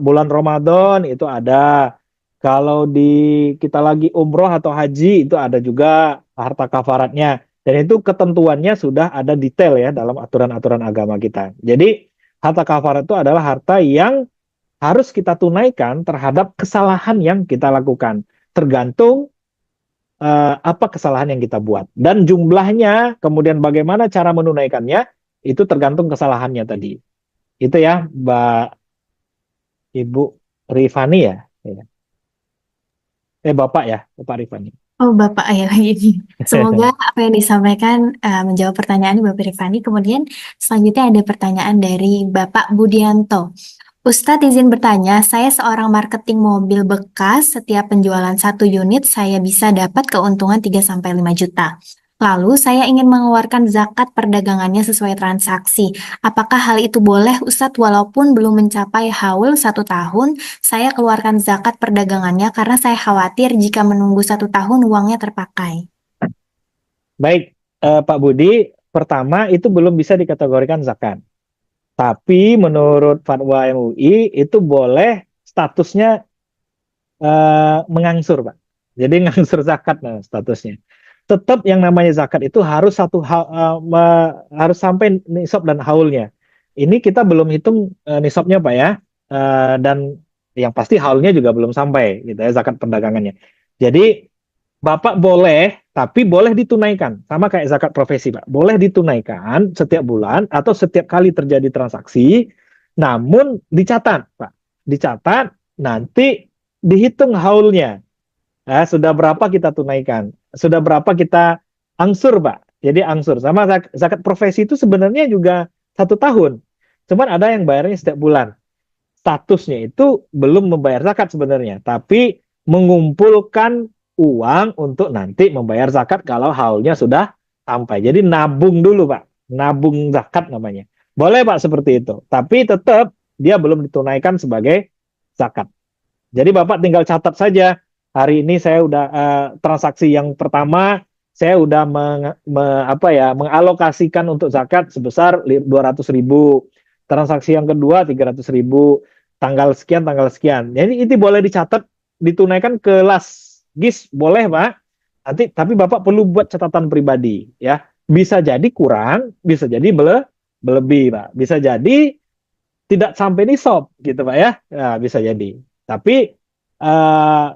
bulan Ramadan itu ada. Kalau kita lagi umroh atau haji itu ada juga harta kafaratnya. Dan itu ketentuannya sudah ada detail ya dalam aturan-aturan agama kita. Jadi harta kafarat itu adalah harta yang harus kita tunaikan terhadap kesalahan yang kita lakukan. Tergantung apa kesalahan yang kita buat. Dan jumlahnya, kemudian bagaimana cara menunaikannya, itu tergantung kesalahannya tadi. Itu ya, Ibu Rifani ya? Bapak ya, Bapak Rifani. Oh, Bapak ya ini. Semoga apa yang disampaikan menjawab pertanyaan Bapak Rifani. Kemudian selanjutnya ada pertanyaan dari Bapak Budianto. Ustadz izin bertanya, saya seorang marketing mobil bekas, setiap penjualan 1 unit saya bisa dapat keuntungan 3-5 juta. Lalu saya ingin mengeluarkan zakat perdagangannya sesuai transaksi. Apakah hal itu boleh Ustadz walaupun belum mencapai haul 1 tahun, saya keluarkan zakat perdagangannya karena saya khawatir jika menunggu 1 tahun uangnya terpakai. Baik, Pak Budi, pertama itu belum bisa dikategorikan zakat. Tapi menurut fatwa MUI itu boleh statusnya mengangsur, Pak. Jadi ngangsur zakat statusnya. Tetap yang namanya zakat itu harus harus sampai nisab dan haulnya. Ini kita belum hitung nisabnya Pak ya. Dan yang pasti haulnya juga belum sampai gitu ya zakat perdagangannya. Jadi Bapak boleh, tapi boleh ditunaikan. Sama kayak zakat profesi, Pak. Boleh ditunaikan setiap bulan atau setiap kali terjadi transaksi, namun dicatat, Pak. Dicatat, nanti dihitung haulnya. Sudah berapa kita tunaikan? Sudah berapa kita angsur, Pak? Jadi angsur. Sama zakat profesi itu sebenarnya juga 1 tahun. Cuman ada yang bayarnya setiap bulan. statusnya itu belum membayar zakat sebenarnya, tapi mengumpulkan uang untuk nanti membayar zakat kalau haulnya sudah sampai. Jadi nabung dulu, Pak. Nabung zakat namanya. Boleh, Pak, seperti itu. Tapi tetap dia belum ditunaikan sebagai zakat. Jadi Bapak tinggal catat saja, hari ini saya udah transaksi yang pertama saya udah mengalokasikan untuk zakat sebesar 200.000. Transaksi yang kedua 300.000, tanggal sekian. Jadi itu boleh dicatat, ditunaikan ke las GIS boleh, Pak. Nanti tapi Bapak perlu buat catatan pribadi ya. Bisa jadi kurang, bisa jadi berlebih, Pak. Bisa jadi tidak sampai nisab gitu, Pak ya. Nah, bisa jadi. Tapi eh,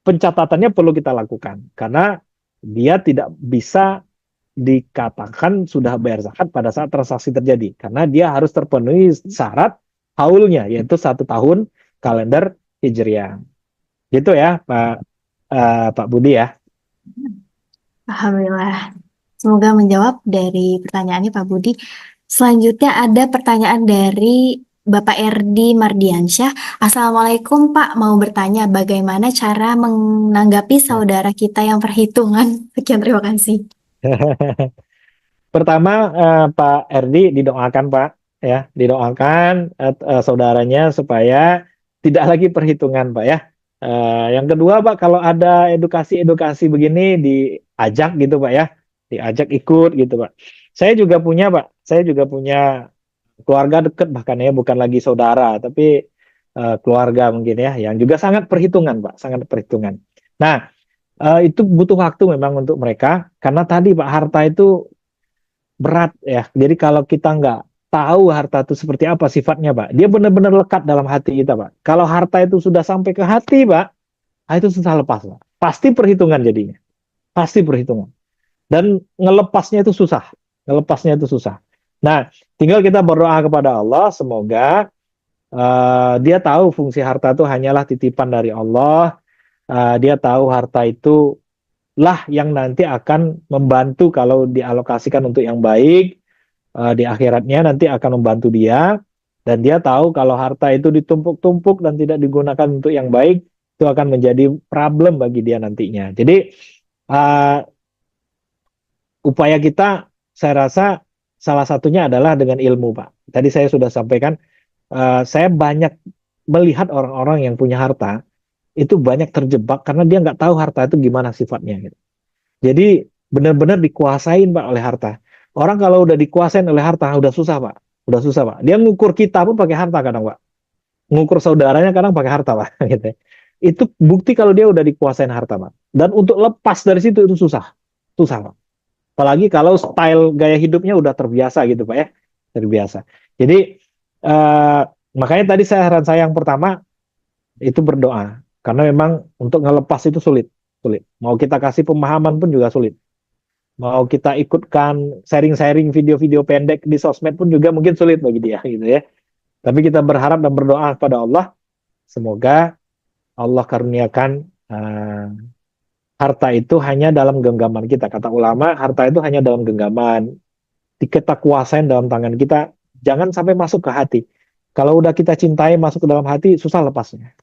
pencatatannya perlu kita lakukan karena dia tidak bisa dikatakan sudah bayar zakat pada saat transaksi terjadi karena dia harus terpenuhi syarat haulnya yaitu 1 tahun kalender Hijriah. Gitu ya, Pak Budi ya. Alhamdulillah. Semoga menjawab dari pertanyaannya Pak Budi. Selanjutnya ada pertanyaan dari Bapak Erdi Mardiansyah. Assalamualaikum Pak, mau bertanya bagaimana cara menanggapi saudara kita yang perhitungan? Sekian, terima kasih. Pertama, Pak Erdi didoakan, Pak, ya, didoakan saudaranya supaya tidak lagi perhitungan, Pak ya. Yang kedua, Pak, kalau ada edukasi-edukasi begini diajak gitu, Pak ya, diajak ikut gitu, Pak. Saya juga punya keluarga dekat bahkan ya, bukan lagi saudara, tapi keluarga mungkin ya, yang juga sangat perhitungan, Pak, sangat perhitungan. Nah, itu butuh waktu memang untuk mereka, karena tadi Pak harta itu berat ya. Jadi kalau kita nggak tahu harta itu seperti apa sifatnya, Pak, dia benar-benar lekat dalam hati kita, Pak. Kalau harta itu sudah sampai ke hati, Pak, itu susah lepas, Pak. Pasti perhitungan jadinya, pasti perhitungan. Dan ngelepasnya itu susah, ngelepasnya itu susah. Nah, tinggal kita berdoa kepada Allah, semoga dia tahu fungsi harta itu hanyalah titipan dari Allah. Dia tahu harta itu lah yang nanti akan membantu kalau dialokasikan untuk yang baik di akhiratnya nanti akan membantu dia dan dia tahu kalau harta itu ditumpuk-tumpuk dan tidak digunakan untuk yang baik itu akan menjadi problem bagi dia nantinya. Jadi uh, upaya kita saya rasa salah satunya adalah dengan ilmu, Pak. Tadi saya sudah sampaikan saya banyak melihat orang-orang yang punya harta itu banyak terjebak karena dia nggak tahu harta itu gimana sifatnya gitu. Jadi benar-benar dikuasain, Pak, oleh harta. Orang kalau udah dikuasain oleh harta udah susah, Pak. Udah susah, Pak. Dia ngukur kita pun pakai harta kadang, Pak. Ngukur saudaranya kadang pakai harta, Pak. Gitu. Itu bukti kalau dia udah dikuasain harta, Pak. Dan untuk lepas dari situ itu susah. Susah, Pak. Apalagi kalau style gaya hidupnya udah terbiasa gitu, Pak ya. Terbiasa. Jadi makanya tadi saran saya yang pertama itu berdoa. Karena memang untuk ngelepas itu sulit. Sulit. Mau kita kasih pemahaman pun juga sulit. Mau kita ikutkan sharing-sharing video-video pendek di sosmed pun juga mungkin sulit bagi dia gitu ya. Tapi kita berharap dan berdoa kepada Allah semoga Allah karuniakan harta itu hanya dalam genggaman kita. Kata ulama, harta itu hanya dalam genggaman. Kita kuasain dalam tangan kita, jangan sampai masuk ke hati. Kalau udah kita cintai masuk ke dalam hati, susah lepasnya.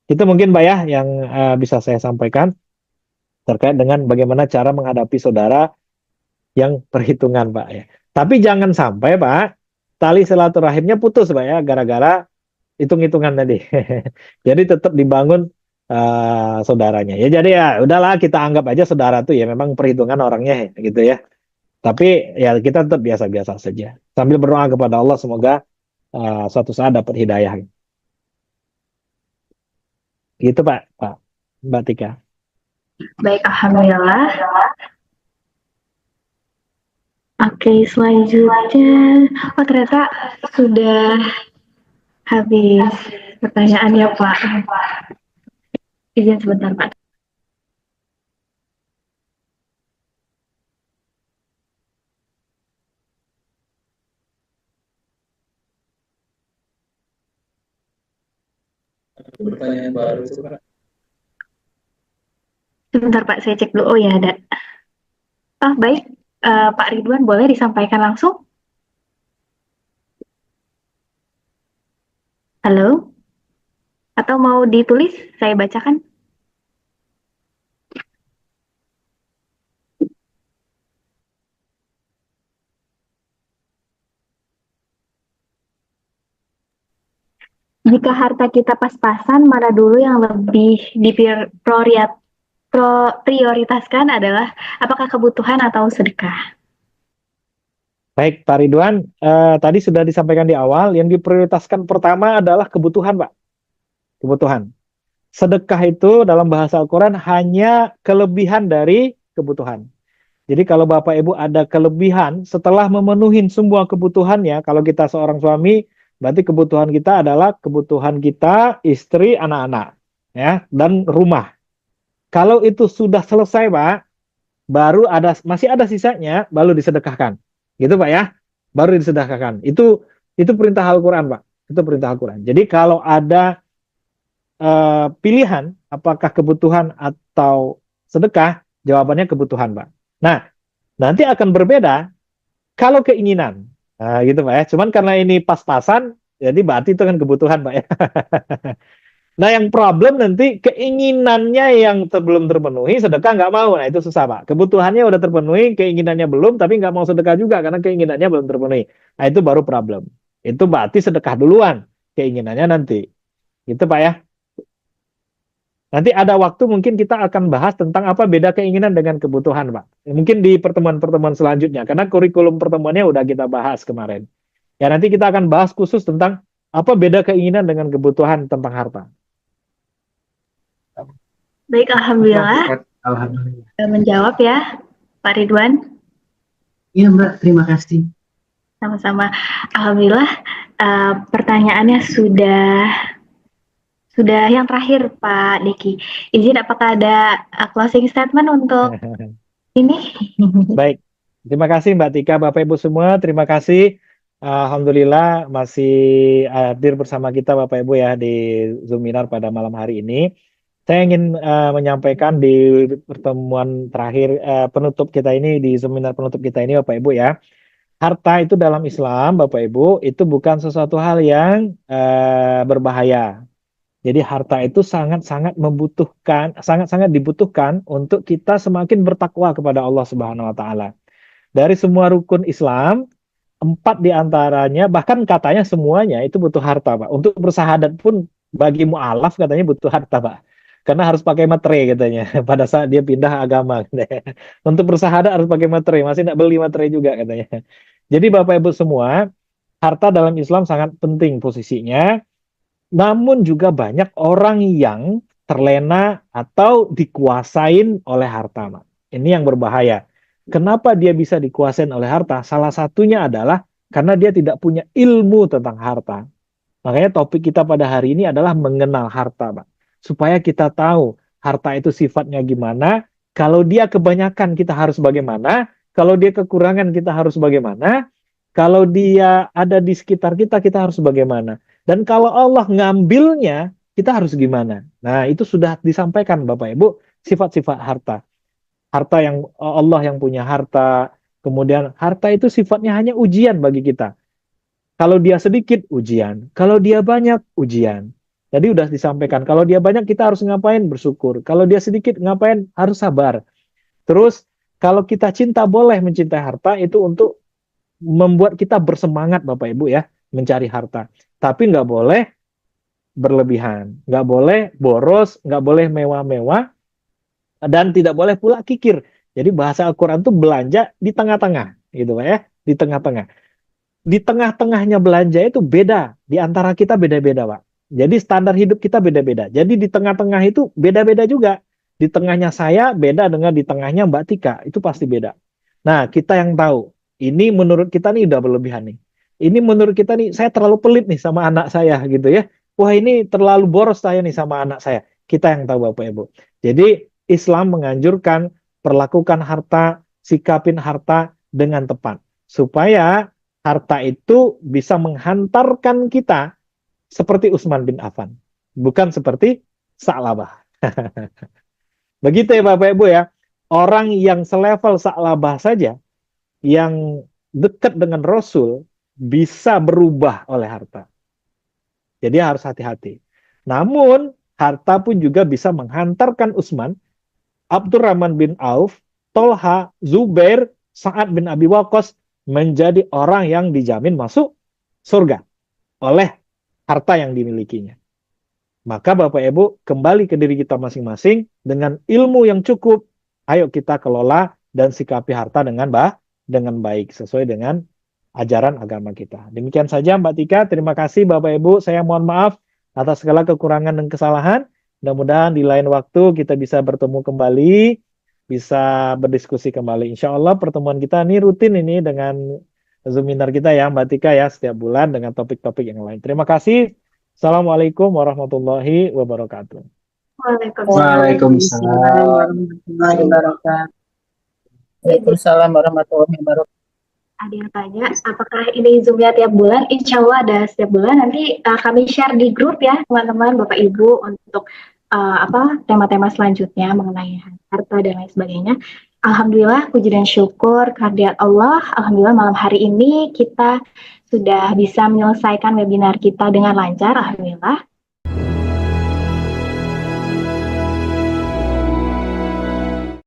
Itu mungkin, Pak ya, yang bisa saya sampaikan terkait dengan bagaimana cara menghadapi saudara yang perhitungan, Pak ya. Tapi jangan sampai, Pak, tali silaturahimnya putus, Pak ya, gara-gara hitung-hitungan tadi. Jadi tetap dibangun saudaranya. Ya jadi ya udahlah kita anggap aja saudara tuh ya memang perhitungan orangnya gitu ya. Tapi ya kita tetap biasa-biasa saja. Sambil berdoa kepada Allah semoga suatu saat dapat hidayah. Gitu, Pak, Mbak Tika. Baik, alhamdulillah. Oke, selanjutnya. Oh, ternyata sudah habis pertanyaannya, Pak. Izin sebentar, Pak. Pertanyaan baru itu, Pak. Sebentar, Pak, saya cek dulu. Oh ya, ada. Oh, baik. Pak Ridwan, boleh disampaikan langsung? Halo? Atau mau ditulis? Saya bacakan. Jika harta kita pas-pasan, mana dulu yang lebih prioritaskan adalah apakah kebutuhan atau sedekah? Baik, Pak Ridwan, tadi sudah disampaikan di awal, yang diprioritaskan pertama adalah kebutuhan, Pak. Kebutuhan. Sedekah itu dalam bahasa Al-Quran hanya kelebihan dari kebutuhan. Jadi kalau Bapak Ibu ada kelebihan setelah memenuhi semua kebutuhannya, kalau kita seorang suami, berarti kebutuhan kita adalah kebutuhan kita, istri, anak-anak, ya, dan rumah. Kalau itu sudah selesai, Pak, baru masih ada sisanya, baru disedekahkan. Gitu, Pak ya. Baru disedekahkan. Itu perintah Al-Quran, Pak. Itu perintah Al-Quran. Jadi kalau ada pilihan apakah kebutuhan atau sedekah, jawabannya kebutuhan, Pak. Nah, nanti akan berbeda kalau keinginan. Nah, gitu, Pak ya. Cuman karena ini pas-pasan, jadi berarti itu kan kebutuhan, Pak ya. Nah, yang problem nanti keinginannya yang belum terpenuhi, sedekah nggak mau. Nah, itu susah, Pak. Kebutuhannya udah terpenuhi, keinginannya belum, tapi nggak mau sedekah juga karena keinginannya belum terpenuhi. Nah, itu baru problem. Itu berarti sedekah duluan, keinginannya nanti. Gitu, Pak ya. Nanti ada waktu mungkin kita akan bahas tentang apa beda keinginan dengan kebutuhan, Pak. Mungkin di pertemuan-pertemuan selanjutnya, karena kurikulum pertemuannya udah kita bahas kemarin. Ya, nanti kita akan bahas khusus tentang apa beda keinginan dengan kebutuhan tentang harta. Baik, alhamdulillah Ustaz. Alhamdulillah. sudah menjawab ya, Pak Ridwan. Iya, Mbak, terima kasih. Sama-sama. Alhamdulillah, pertanyaannya sudah yang terakhir, Pak Diki. Izin, apakah ada closing statement untuk ini? Baik, terima kasih Mbak Tika, Bapak Ibu semua, terima kasih. Alhamdulillah masih hadir bersama kita Bapak Ibu ya di Zoominar pada malam hari ini. Saya ingin menyampaikan di pertemuan terakhir penutup kita ini, di seminar penutup kita ini Bapak Ibu ya. Harta itu dalam Islam Bapak Ibu itu bukan sesuatu hal yang berbahaya. Jadi harta itu sangat-sangat membutuhkan, sangat-sangat dibutuhkan untuk kita semakin bertakwa kepada Allah Subhanahu wa taala. Dari semua rukun Islam, 4 diantaranya, bahkan katanya semuanya itu butuh harta, Pak. Untuk bersahadat pun bagi mu'alaf katanya butuh harta, Pak. Karena harus pakai materai katanya pada saat dia pindah agama. Untuk bersahadat harus pakai materai, masih tidak beli materai juga katanya. Jadi Bapak Ibu semua, harta dalam Islam sangat penting posisinya. Namun juga banyak orang yang terlena atau dikuasain oleh harta, Mak. Ini yang berbahaya. Kenapa dia bisa dikuasain oleh harta? Salah satunya adalah karena dia tidak punya ilmu tentang harta. Makanya topik kita pada hari ini adalah mengenal harta, Pak. Supaya kita tahu harta itu sifatnya gimana, kalau dia kebanyakan kita harus bagaimana, kalau dia kekurangan kita harus bagaimana, kalau dia ada di sekitar kita harus bagaimana. Dan kalau Allah ngambilnya, kita harus gimana? Nah, itu sudah disampaikan Bapak Ibu, sifat-sifat harta. Harta yang Allah yang punya harta, kemudian harta itu sifatnya hanya ujian bagi kita. Kalau dia sedikit, ujian. Kalau dia banyak, ujian. Jadi udah disampaikan, kalau dia banyak kita harus ngapain? Bersyukur. Kalau dia sedikit, ngapain? Harus sabar. Terus, kalau kita cinta boleh mencintai harta, itu untuk membuat kita bersemangat Bapak Ibu ya, mencari harta. Tapi nggak boleh berlebihan, nggak boleh boros, nggak boleh mewah-mewah, dan tidak boleh pula kikir. Jadi bahasa Al-Quran itu belanja di tengah-tengah, gitu Pak ya, di tengah-tengah. Di tengah-tengahnya belanja itu beda, di antara kita beda-beda Pak. Jadi standar hidup kita beda-beda. Jadi di tengah-tengah itu beda-beda juga. Di tengahnya saya beda dengan di tengahnya Mbak Tika, itu pasti beda. Nah, kita yang tahu, ini menurut kita nih udah berlebihan nih. Ini menurut kita nih, saya terlalu pelit nih sama anak saya gitu ya. Wah ini terlalu boros saya nih sama anak saya. Kita yang tahu Bapak Ibu. Jadi Islam menganjurkan perlakukan harta, sikapin harta dengan tepat. Supaya harta itu bisa menghantarkan kita seperti Utsman bin Affan. Bukan seperti Sa'labah. Begitu ya Bapak Ibu ya. Orang yang selevel Sa'labah saja, yang dekat dengan Rasul, bisa berubah oleh harta. Jadi harus hati-hati. Namun, harta pun juga bisa menghantarkan Utsman, Abdurrahman bin Auf, Tolha, Zubair, Sa'ad bin Abi Waqqas menjadi orang yang dijamin masuk surga oleh harta yang dimilikinya. Maka Bapak Ibu, kembali ke diri kita masing-masing dengan ilmu yang cukup. Ayo kita kelola dan sikapi harta dengan baik sesuai dengan ajaran agama kita. Demikian saja Mbak Tika. Terima kasih Bapak Ibu. Saya mohon maaf atas segala kekurangan dan kesalahan. Mudah-mudahan di lain waktu kita bisa bertemu kembali, bisa berdiskusi kembali. Insya Allah pertemuan kita ini rutin ini dengan Zoominar kita ya Mbak Tika ya, setiap bulan dengan topik-topik yang lain. Terima kasih. Assalamualaikum warahmatullahi wabarakatuh. Waalaikumsalam. warahmatullahi wabarakatuh. Waalaikumsalam warahmatullahi wabarakatuh. Ada yang tanya, apakah ini Zoom-nya tiap bulan? Insya Allah ada setiap bulan. Nanti kami share di grup ya, teman-teman, Bapak Ibu, untuk tema-tema selanjutnya mengenai harta dan lain sebagainya. Alhamdulillah, puji dan syukur kehadirat Allah. Alhamdulillah malam hari ini kita sudah bisa menyelesaikan webinar kita dengan lancar. Alhamdulillah.